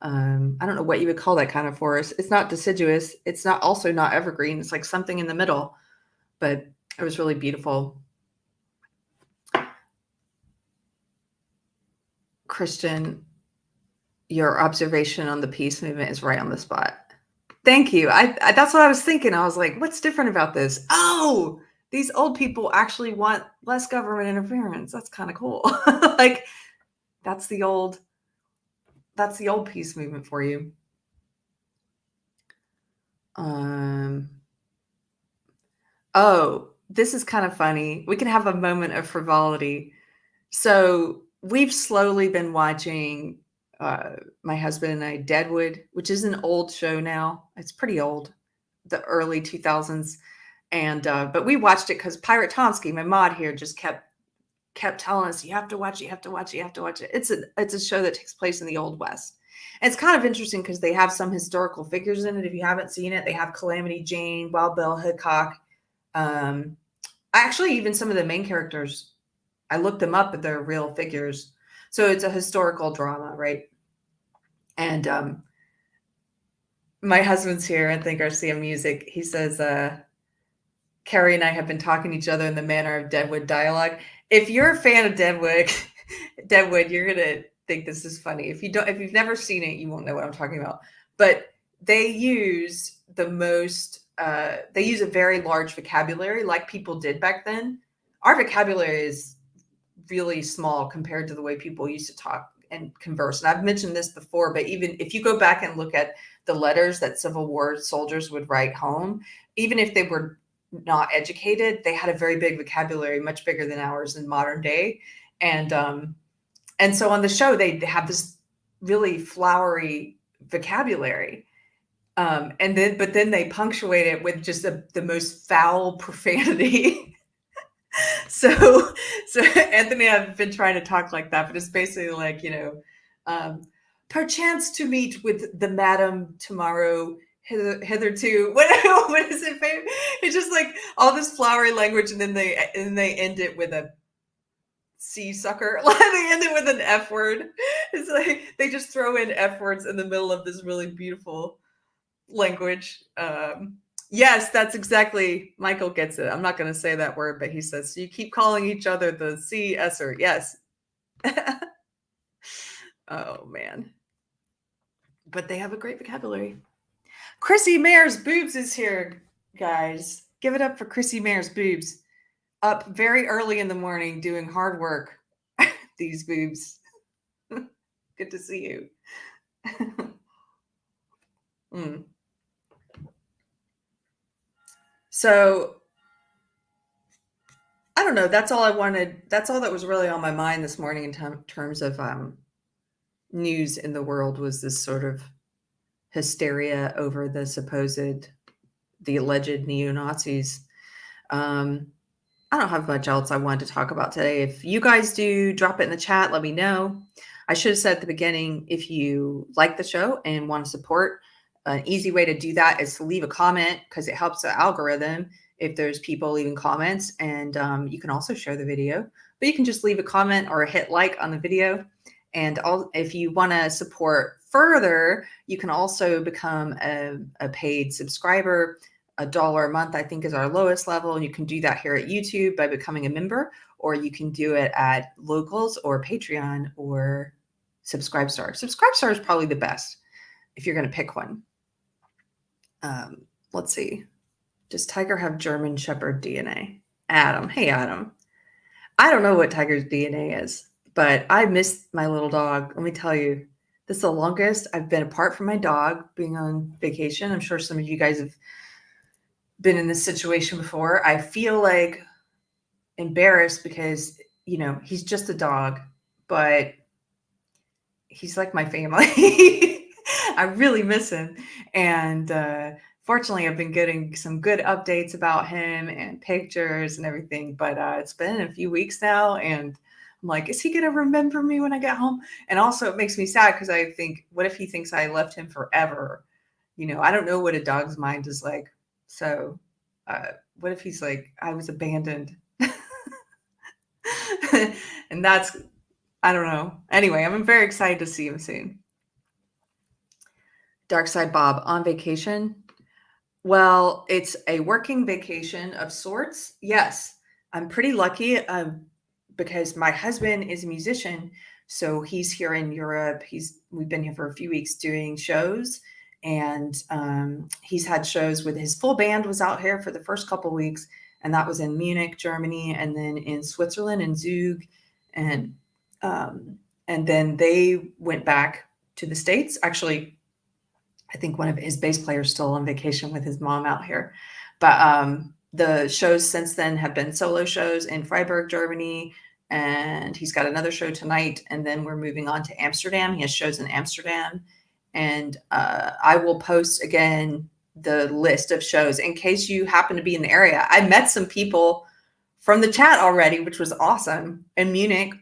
I don't know what you would call that kind of forest. It's not deciduous. It's also not evergreen. It's like something in the middle, but it was really beautiful. Christian, your observation on the peace movement is right on the spot. Thank you. I that's what I was thinking. I was like, what's different about this? Oh, these old people actually want less government interference. That's kind of cool. Like that's the old peace movement for you. Oh, this is kind of funny. We can have a moment of frivolity. So we've slowly been watching my husband and I, Deadwood, which is an old show now. It's pretty old, the early 2000s. And but we watched it because Pirate Tomsky, my mod here, just kept telling us, you have to watch it, you have to watch it, you have to watch it. It's a show that takes place in the Old West. And it's kind of interesting because they have some historical figures in it. If you haven't seen it, they have Calamity Jane, Wild Bill Hickok. Actually, even some of the main characters, I looked them up, but they're real figures. So it's a historical drama, right? And my husband's here, Anthony Garcia Music. He says, Keri and I have been talking to each other in the manner of Deadwood dialogue. If you're a fan of Deadwood, you're gonna think this is funny. If you've never seen it, you won't know what I'm talking about. But they use they use a very large vocabulary, like people did back then. Our vocabulary is really small compared to the way people used to talk and converse. And I've mentioned this before, but even if you go back and look at the letters that Civil War soldiers would write home, even if they were not educated, they had a very big vocabulary, much bigger than ours in modern day. And so on the show, they have this really flowery vocabulary. But then they punctuate it with just the most foul profanity. So Anthony and I have been trying to talk like that, but it's basically like, perchance to meet with the madam tomorrow, hitherto. What is it? It's just like all this flowery language, and then they end it with a sea sucker. They end it with an F word. It's like they just throw in F words in the middle of this really beautiful language. Yes, that's exactly. Michael gets it. I'm not going to say that word, but he says, so you keep calling each other the CSer. Yes. Oh, man. But they have a great vocabulary. Chrissy Mayer's boobs is here, guys. Give it up for Chrissy Mayer's boobs. Up very early in the morning doing hard work. These boobs. Good to see you. So, I don't know. That's all I wanted. That's all that was really on my mind this morning in terms of news in the world, was this sort of hysteria over the alleged neo-Nazis. I don't have much else I wanted to talk about today. If you guys do, drop it in the chat. Let me know. I should have said at the beginning, if you like the show and want to support, an easy way to do that is to leave a comment, because it helps the algorithm if there's people leaving comments. And you can also share the video, but you can just leave a comment or hit like on the video. And if you want to support further, you can also become a paid subscriber. $1 a month, I think, is our lowest level. And you can do that here at YouTube by becoming a member, or you can do it at Locals or Patreon or Subscribestar. Subscribestar is probably the best if you're going to pick one. Let's see. Does Tiger have German Shepherd DNA? Adam. Hey, Adam. I don't know what Tiger's DNA is, but I miss my little dog. Let me tell you, this is the longest I've been apart from my dog, being on vacation. I'm sure some of you guys have been in this situation before. I feel like embarrassed because, you know, he's just a dog, but he's like my family. I really miss him. And fortunately, I've been getting some good updates about him and pictures and everything. But it's been a few weeks now, and I'm like, is he going to remember me when I get home? And also, it makes me sad because I think, what if he thinks I left him forever? You know, I don't know what a dog's mind is like. So what if he's like, I was abandoned? And that's, I don't know. Anyway, I'm very excited to see him soon. Dark Side Bob, on vacation? Well, it's a working vacation of sorts. Yes, I'm pretty lucky because my husband is a musician. So he's here in Europe. We've been here for a few weeks doing shows. And he's had shows with his full band was out here for the first couple of weeks. And that was in Munich, Germany, and then in Switzerland and Zug. And then they went back to the States. Actually, I think one of his bass players still on vacation with his mom out here. But the shows since then have been solo shows in Freiburg, Germany. And he's got another show tonight. And then we're moving on to Amsterdam. He has shows in Amsterdam. And I will post again the list of shows in case you happen to be in the area. I met some people from the chat already, which was awesome. In Munich,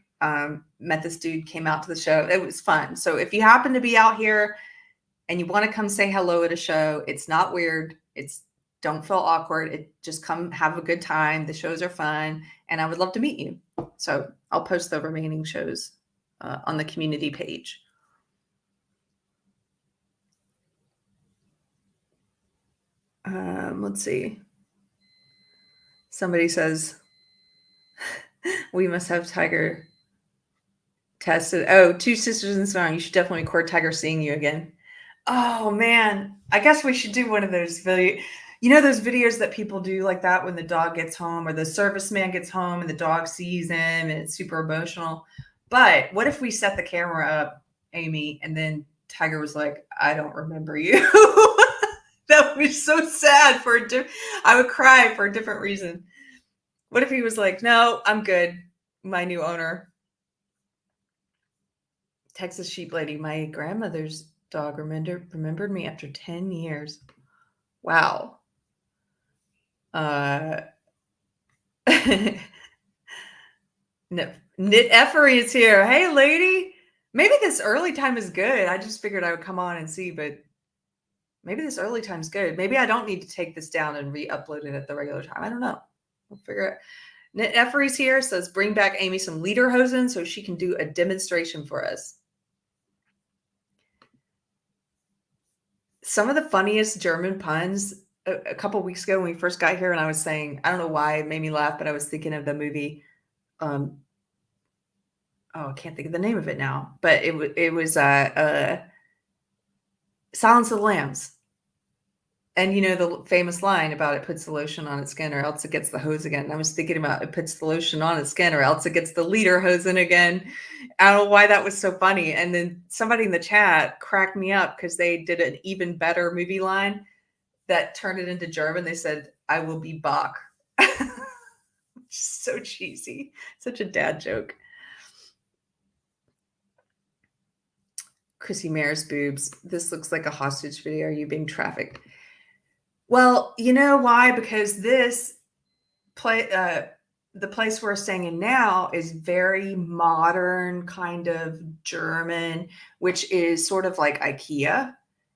met this dude, came out to the show. It was fun. So if you happen to be out here and you want to come say hello at a show, it's not weird. Don't feel awkward. Just come have a good time. The shows are fun. And I would love to meet you. So I'll post the remaining shows on the community page. Let's see. Somebody says, we must have Tiger tested. Oh, Two Sisters in Song. You should definitely record Tiger seeing you again. Oh, man. I guess we should do one of those videos. You know those videos that people do like that when the dog gets home or the serviceman gets home and the dog sees him and it's super emotional. But what if we set the camera up, Amy, and then Tiger was like, I don't remember you. That would be so sad I would cry for a different reason. What if he was like, no, I'm good. My new owner. Texas Sheep Lady, my grandmother's dog remembered me after 10 years. Wow. Knit Effery is here. Hey, lady. Maybe this early time is good. I just figured I would come on and see, but maybe this early time's good. Maybe I don't need to take this down and re-upload it at the regular time. I don't know. We'll figure it. Knit Effery's here, says bring back Amy some lederhosen so she can do a demonstration for us. Some of the funniest German puns a couple weeks ago when we first got here, and I was saying, I don't know why it made me laugh, but I was thinking of the movie. I can't think of the name of it now, but it was Silence of the Lambs. And you know the famous line about it puts the lotion on its skin or else it gets the hose again. And I was thinking about it puts the lotion on its skin or else it gets the lederhosen again. I don't know why that was so funny. And then somebody in the chat cracked me up because they did an even better movie line that turned it into German. They said, I will be Bach. So cheesy. Such a dad joke. Chrissy Mare's boobs. This looks like a hostage video. Are you being trafficked? Well, you know why? Because this the place we're staying in now is very modern, kind of German, which is sort of like IKEA.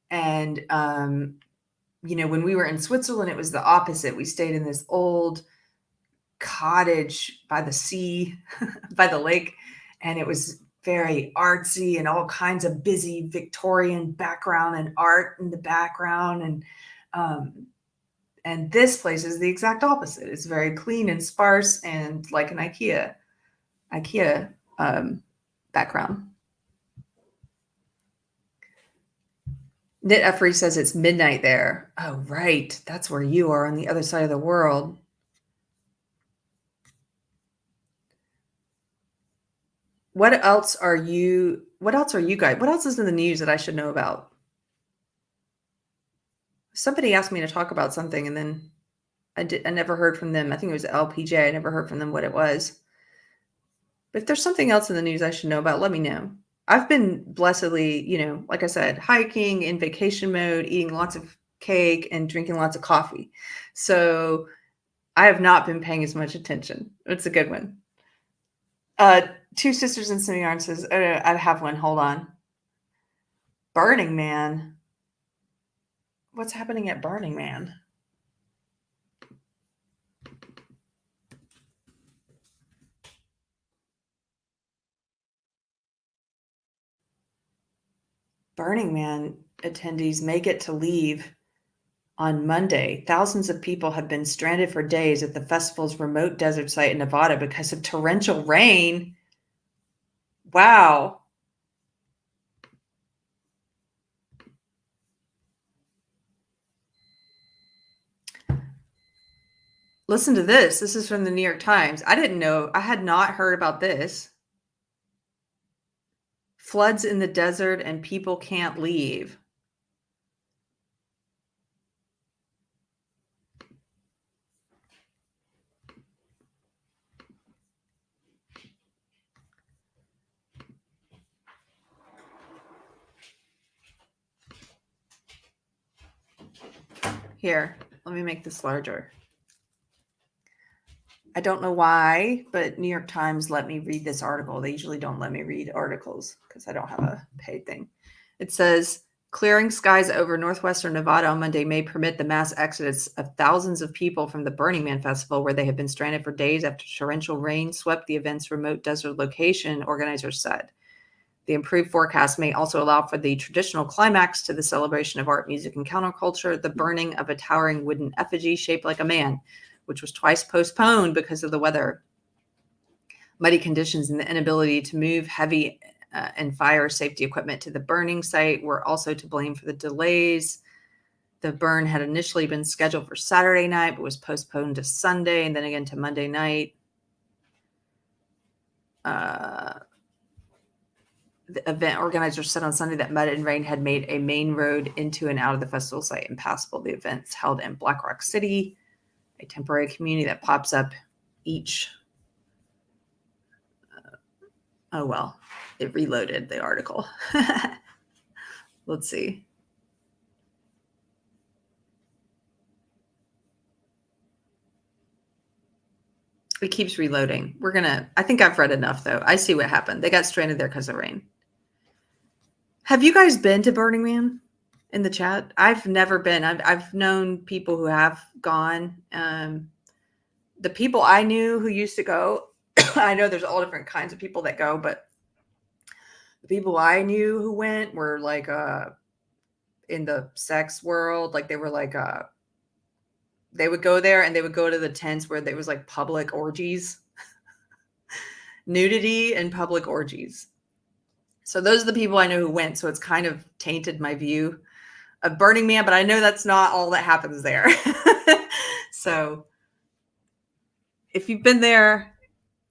And, when we were in Switzerland, it was the opposite. We stayed in this old cottage by the sea, by the lake, and it was very artsy and all kinds of busy Victorian background and art in the background. And this place is the exact opposite. It's very clean and sparse and like an IKEA background. Knit Effery says it's midnight there. Oh, right. That's where you are, on the other side of the world. What else are you guys? What else is in the news that I should know about? Somebody asked me to talk about something, and then I never heard from them. I think it was LPJ. I never heard from them what it was. But if there's something else in the news I should know about, let me know. I've been blessedly, like I said, hiking, in vacation mode, eating lots of cake and drinking lots of coffee. So I have not been paying as much attention. It's a good one. Two Sisters in Some Yarn says, I have one. Hold on. Burning Man. What's happening at Burning Man? Burning Man attendees may get to leave on Monday. Thousands of people have been stranded for days at the festival's remote desert site in Nevada because of torrential rain. Wow. Listen to this. This is from the New York Times. I didn't know. I had not heard about this. Floods in the desert and people can't leave. Here, let me make this larger. I don't know why, but New York Times let me read this article. They usually don't let me read articles because I don't have a paid thing. It says, clearing skies over northwestern Nevada on Monday may permit the mass exodus of thousands of people from the Burning Man Festival, where they have been stranded for days after torrential rain swept the event's remote desert location, organizers said. The improved forecast may also allow for the traditional climax to the celebration of art, music, and counterculture, the burning of a towering wooden effigy shaped like a man, which was twice postponed because of the weather. Muddy conditions and the inability to move heavy and fire safety equipment to the burning site were also to blame for the delays. The burn had initially been scheduled for Saturday night, but was postponed to Sunday and then again to Monday night. The event organizers said on Sunday that mud and rain had made a main road into and out of the festival site impassable. The event's held in Black Rock City, a temporary community that pops up each. Oh, well, it reloaded the article. Let's see. It keeps reloading. I think I've read enough, though. I see what happened. They got stranded there because of rain. Have you guys been to Burning Man in the chat? I've never been. I've known people who have gone. The people I knew who used to go, I know there's all different kinds of people that go, but the people I knew who went were like in the sex world. Like they were like they would go there and they would go to the tents where there was like public orgies, nudity and public orgies. So those are the people I know who went. So it's kind of tainted my view of Burning Man, but I know that's not all that happens there. So if you've been there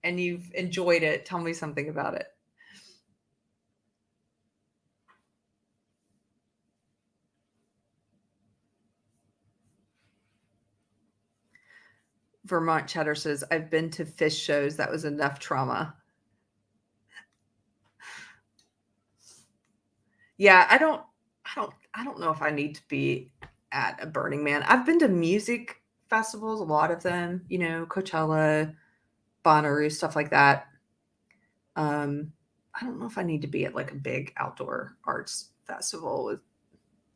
and you've enjoyed it, tell me something about it. Vermont Chatter says, I've been to fish shows. That was enough trauma. Yeah, I don't know if I need to be at a Burning Man. I've been to music festivals, a lot of them, Coachella, Bonnaroo, stuff like that. I don't know if I need to be at like a big outdoor arts festival with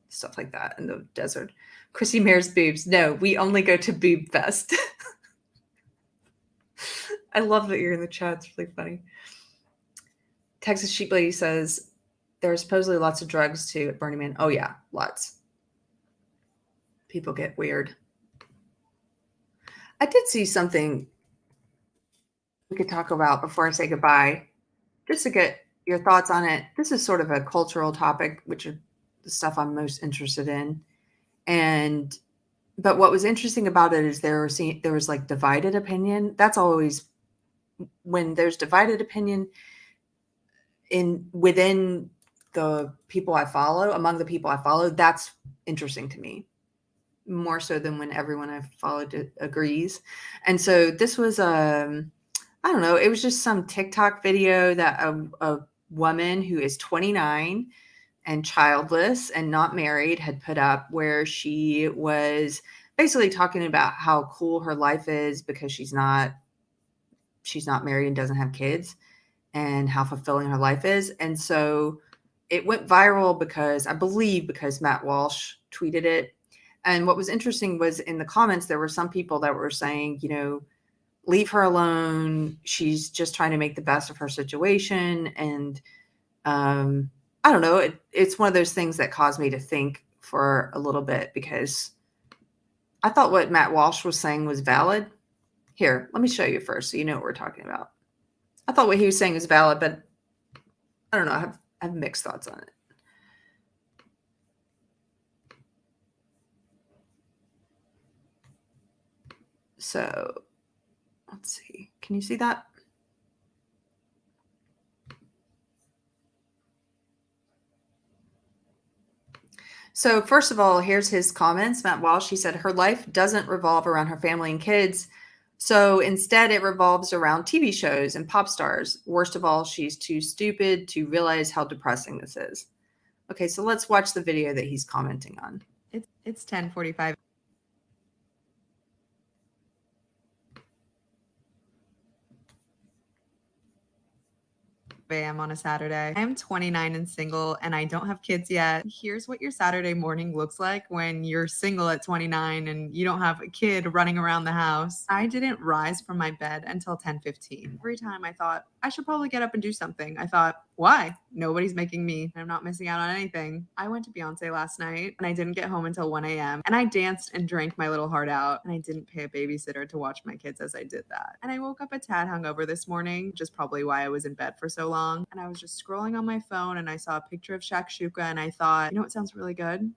stuff like that in the desert. Chrissy Mare's boobs. No, we only go to Boob Fest. I love that you're in the chat. It's really funny. Texas Sheep Lady says there are supposedly lots of drugs too at Burning Man. Oh yeah, lots. People get weird. I did see something we could talk about before I say goodbye, just to get your thoughts on it. This is sort of a cultural topic, which are the stuff I'm most interested in. But what was interesting about it is there was like divided opinion. That's always when there's divided opinion within the people I follow, among the people I follow, that's interesting to me, more so than when everyone I've followed agrees. And so this was I don't know, it was just some TikTok video that a woman who is 29 and childless and not married had put up, where she was basically talking about how cool her life is because she's not married and doesn't have kids, and how fulfilling her life is. And so it went viral because Matt Walsh tweeted it. And what was interesting was in the comments, there were some people that were saying, leave her alone. She's just trying to make the best of her situation. And I don't know. It's one of those things that caused me to think for a little bit, because I thought what Matt Walsh was saying was valid. Here, let me show you first so you know what we're talking about. I thought what he was saying was valid, but I don't know. I have mixed thoughts on it. So let's see. Can you see that? So first of all, here's his comments. Matt Walsh, he said, her life doesn't revolve around her family and kids. So instead, it revolves around TV shows and pop stars. Worst of all, she's too stupid to realize how depressing this is. Okay, so let's watch the video that he's commenting on. It's 10:45. A.m. on a Saturday. I'm 29 and single, and I don't have kids yet. Here's what your Saturday morning looks like when you're single at 29 and you don't have a kid running around the house. I didn't rise from my bed until 10:15. Every time I thought I should probably get up and do something, I thought, why? Nobody's making me. I'm not missing out on anything. I went to Beyonce last night and I didn't get home until 1 a.m. and I danced and drank my little heart out, and I didn't pay a babysitter to watch my kids as I did that. And I woke up a tad hungover this morning, which is probably why I was in bed for so long. And I was just scrolling on my phone and I saw a picture of shakshuka and I thought, you know what sounds really good?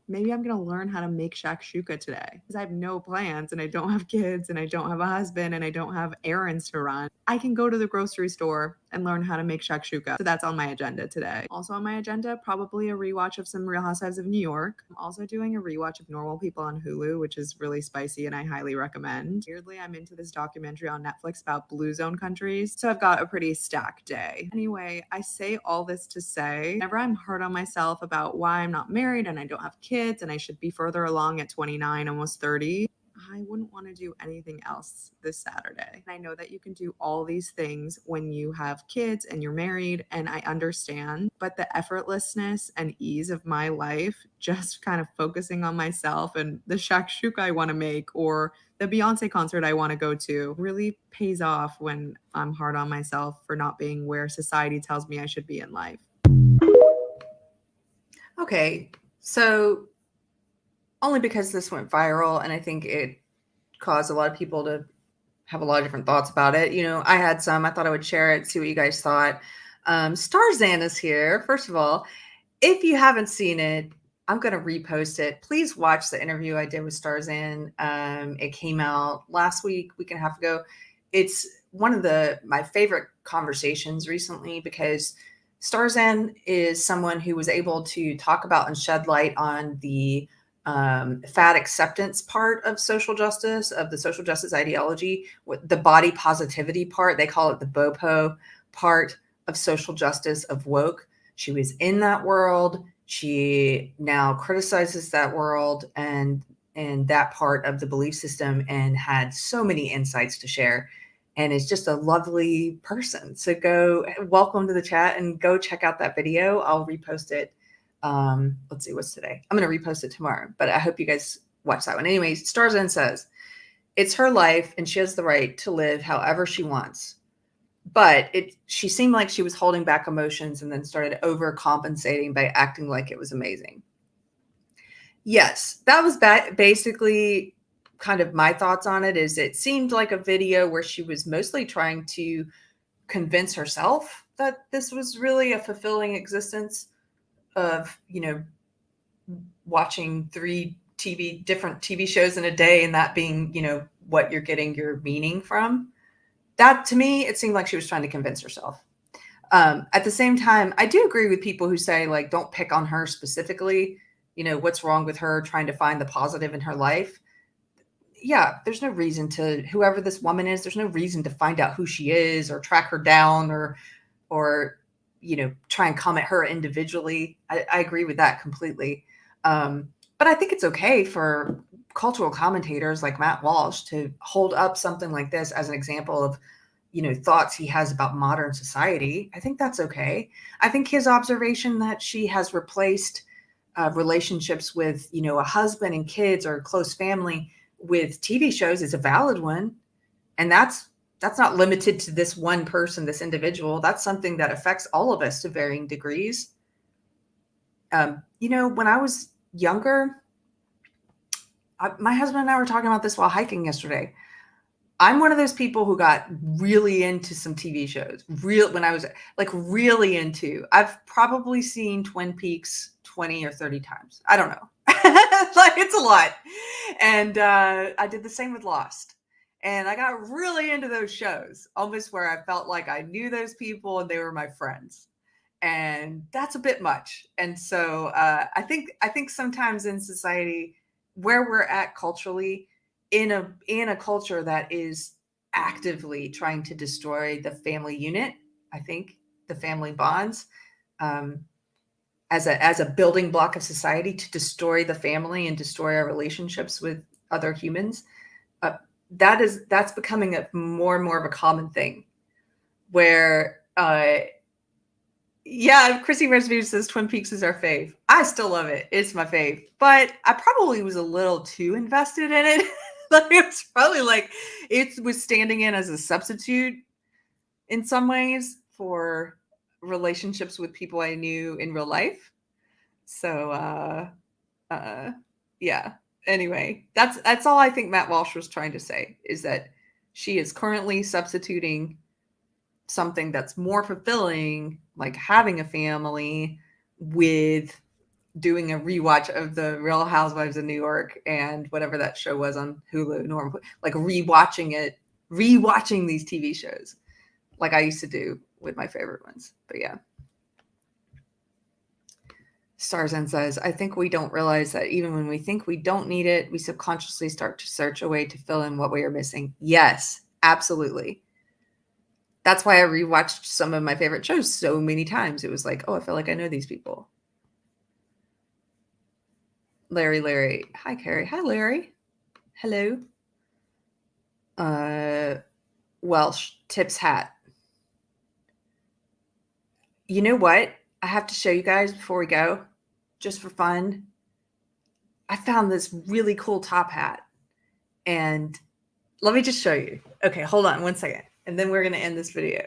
Maybe I'm going to learn how to make shakshuka today, because I have no plans and I don't have kids and I don't have a husband and I don't have errands to run. I can go to the grocery store and learn how to make shakshuka. So that's on my agenda today. Also on my agenda, probably a rewatch of some Real Housewives of New York. I'm also doing a rewatch of Normal People on Hulu, which is really spicy and I highly recommend. Weirdly, I'm into this documentary on Netflix about blue zone countries. So I've got a pretty stacked day. Anyway, I say all this to say, whenever I'm hard on myself about why I'm not married and I don't have kids and I should be further along at 29, almost 30, I wouldn't want to do anything else this Saturday. And I know that you can do all these things when you have kids and you're married, and I understand, but the effortlessness and ease of my life, just kind of focusing on myself and the shakshuka I want to make or the Beyonce concert I want to go to, really pays off when I'm hard on myself for not being where society tells me I should be in life. Okay, so only because this went viral, and I think it caused a lot of people to have a lot of different thoughts about it. I had some. I thought I would share it, see what you guys thought. Starzan is here. First of all, if you haven't seen it, I'm going to repost it. Please watch the interview I did with Starzan. It came out last week and a half ago. It's one of my favorite conversations recently, because Starzan is someone who was able to talk about and shed light on the fat acceptance part of social justice, of the social justice ideology, the body positivity part. They call it the BOPO part of social justice, of woke. She was in that world. She now criticizes that world and that part of the belief system, and had so many insights to share. and is just a lovely person. So welcome to the chat and go check out that video. I'll repost it. Let's see, what's today? I'm going to repost it tomorrow, but I hope you guys watch that one. Anyways, Stars In says, it's her life and she has the right to live however she wants. But she seemed like she was holding back emotions and then started overcompensating by acting like it was amazing. Yes, that was basically kind of my thoughts on it. Is it seemed like a video where she was mostly trying to convince herself that this was really a fulfilling existence of, watching 3 different TV shows in a day, and that being, what you're getting your meaning from. That, to me, it seemed like she was trying to convince herself. At the same time, I do agree with people who say, like, don't pick on her specifically. What's wrong with her trying to find the positive in her life? Yeah, there's no reason to, whoever this woman is, there's no reason to find out who she is or track her down or try and comment her individually. I agree with that completely. But I think it's okay for cultural commentators like Matt Walsh to hold up something like this as an example of, thoughts he has about modern society. I think that's okay. I think his observation that she has replaced relationships with, a husband and kids or close family with TV shows is a valid one. And that's not limited to this one person, this individual. That's something that affects all of us to varying degrees. When I was younger, my husband and I were talking about this while hiking yesterday. I'm one of those people who got really into some TV shows. When I was like really into, I've probably seen Twin Peaks 20 or 30 times. I don't know. Like, it's a lot. And I did the same with Lost. And I got really into those shows, almost where I felt like I knew those people and they were my friends. And that's a bit much. And so I think sometimes in society where we're at culturally, in a culture that is actively trying to destroy the family unit, I think the family bonds, as a building block of society, to destroy the family and destroy our relationships with other humans, that's becoming a more and more of a common thing. Where yeah, Chrissy Recipe says Twin Peaks is our fave. I still love it. It's my fave. But I probably was a little too invested in it. Like, it was probably like it was standing in as a substitute in some ways for relationships with people I knew in real life. So yeah. Anyway, that's all I think Matt Walsh was trying to say, is that she is currently substituting something that's more fulfilling, like having a family, with doing a rewatch of the Real Housewives of New York and whatever that show was on Hulu, like rewatching these TV shows like I used to do with my favorite ones. But yeah. Starzan says, I think we don't realize that even when we think we don't need it, we subconsciously start to search a way to fill in what we are missing. Yes, absolutely. That's why I rewatched some of my favorite shows so many times. It was like, oh, I feel like I know these people. Larry. Hi, Keri. Hi, Larry. Hello. Welsh tips hat. You know what? I have to show you guys before we go, just for fun. I found this really cool top hat. And let me just show you. Okay, hold on 1 second. And then we're going to end this video.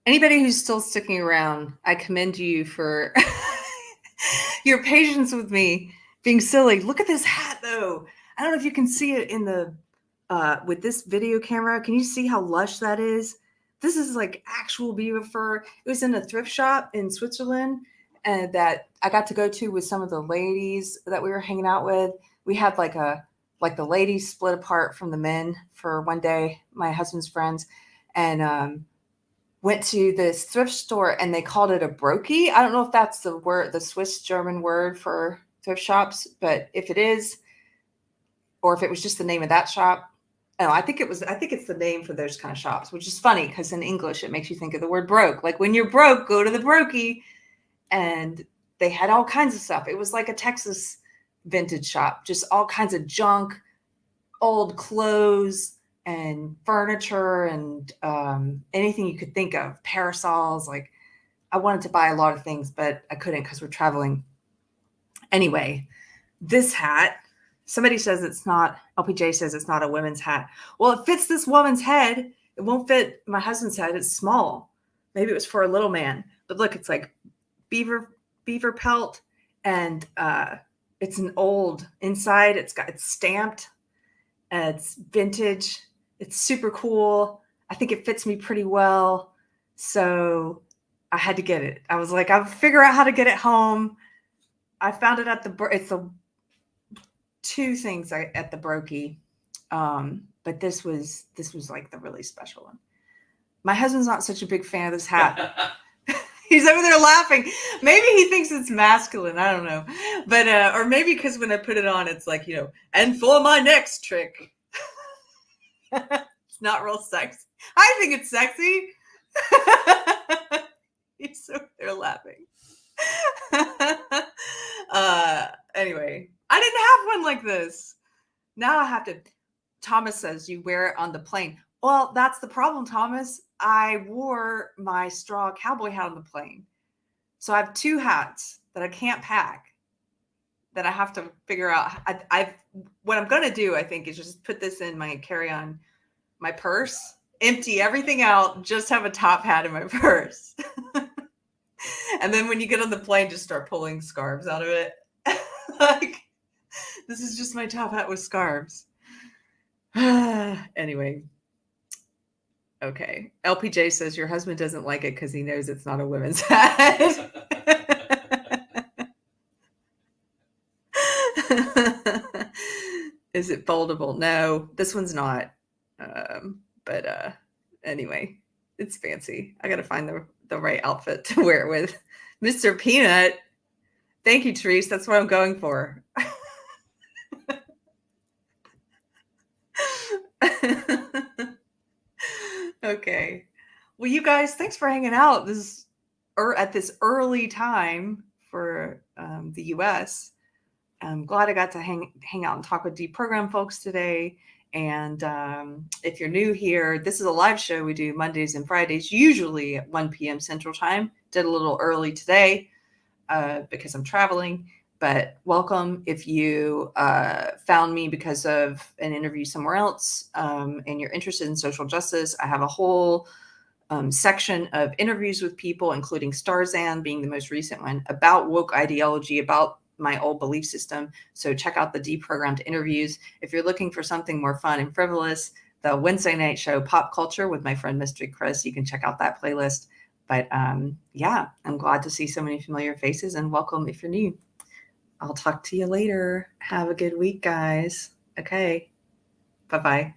Anybody who's still sticking around, I commend you for your patience with me being silly. Look at this hat, though. I don't know if you can see it in the with this video camera. Can you see how lush that is? This is like actual beaver fur. It was in a thrift shop in Switzerland, and that I got to go to with some of the ladies that we were hanging out with. We had like the ladies split apart from the men for one day, my husband's friends, and went to this thrift store, and they called it a brokey. I don't know if that's the word, the Swiss German word for thrift shops, but if it is, or if it was just the name of that shop. No, I think it's the name for those kind of shops, which is funny because in English it makes you think of the word broke. Like when you're broke, go to the brokey. And they had all kinds of stuff. It was like a Texas vintage shop, just all kinds of junk, old clothes and furniture and anything you could think of, parasols. Like I wanted to buy a lot of things, but I couldn't because we're traveling. Anyway, this hat, somebody says it's not, LPJ says it's not a women's hat. Well, it fits this woman's head. It won't fit my husband's head. It's small. Maybe it was for a little man. But look, it's like beaver pelt, and it's an old inside. It's stamped. It's vintage. It's super cool. I think it fits me pretty well. So I had to get it. I was like, I'll figure out how to get it home. I found it at it's a two things at the brokey. But this was like the really special one. My husband's not such a big fan of this hat. He's over there laughing. Maybe he thinks it's masculine. I don't know. But, or maybe because when I put it on, it's like, and for my next trick. It's not real sexy. I think it's sexy. He's over there laughing. Anyway, I didn't have one like this. Now I have to. Thomas says you wear it on the plane. Well, that's the problem, Thomas. I wore my straw cowboy hat on the plane. So I have two hats that I can't pack that I have to figure out. What I'm going to do, I think, is just put this in my carry-on, my purse, empty everything out, just have a top hat in my purse. And then when you get on the plane, just start pulling scarves out of it. Like, this is just my top hat with scarves. Anyway. Okay. LPJ says your husband doesn't like it because he knows it's not a women's hat. Is it foldable? No, this one's not. But anyway, it's fancy. I got to find the right outfit to wear it with. Mr. Peanut. Thank you, Therese. That's what I'm going for. Okay. Well, you guys, thanks for hanging out at this early time for the US. I'm glad I got to hang out and talk with deprogram folks today. And if you're new here, this is a live show we do Mondays and Fridays, usually at 1 p.m. Central Time. Did a little early today because I'm traveling. But welcome if you found me because of an interview somewhere else and you're interested in social justice. I have a whole section of interviews with people, including Starzan being the most recent one, about woke ideology, about my old belief system. So check out the deprogrammed interviews. If you're looking for something more fun and frivolous, the Wednesday night show Pop Culture with my friend Mystery Chris, you can check out that playlist. But yeah, I'm glad to see so many familiar faces, and welcome if you're new. I'll talk to you later. Have a good week, guys. Okay. Bye-bye.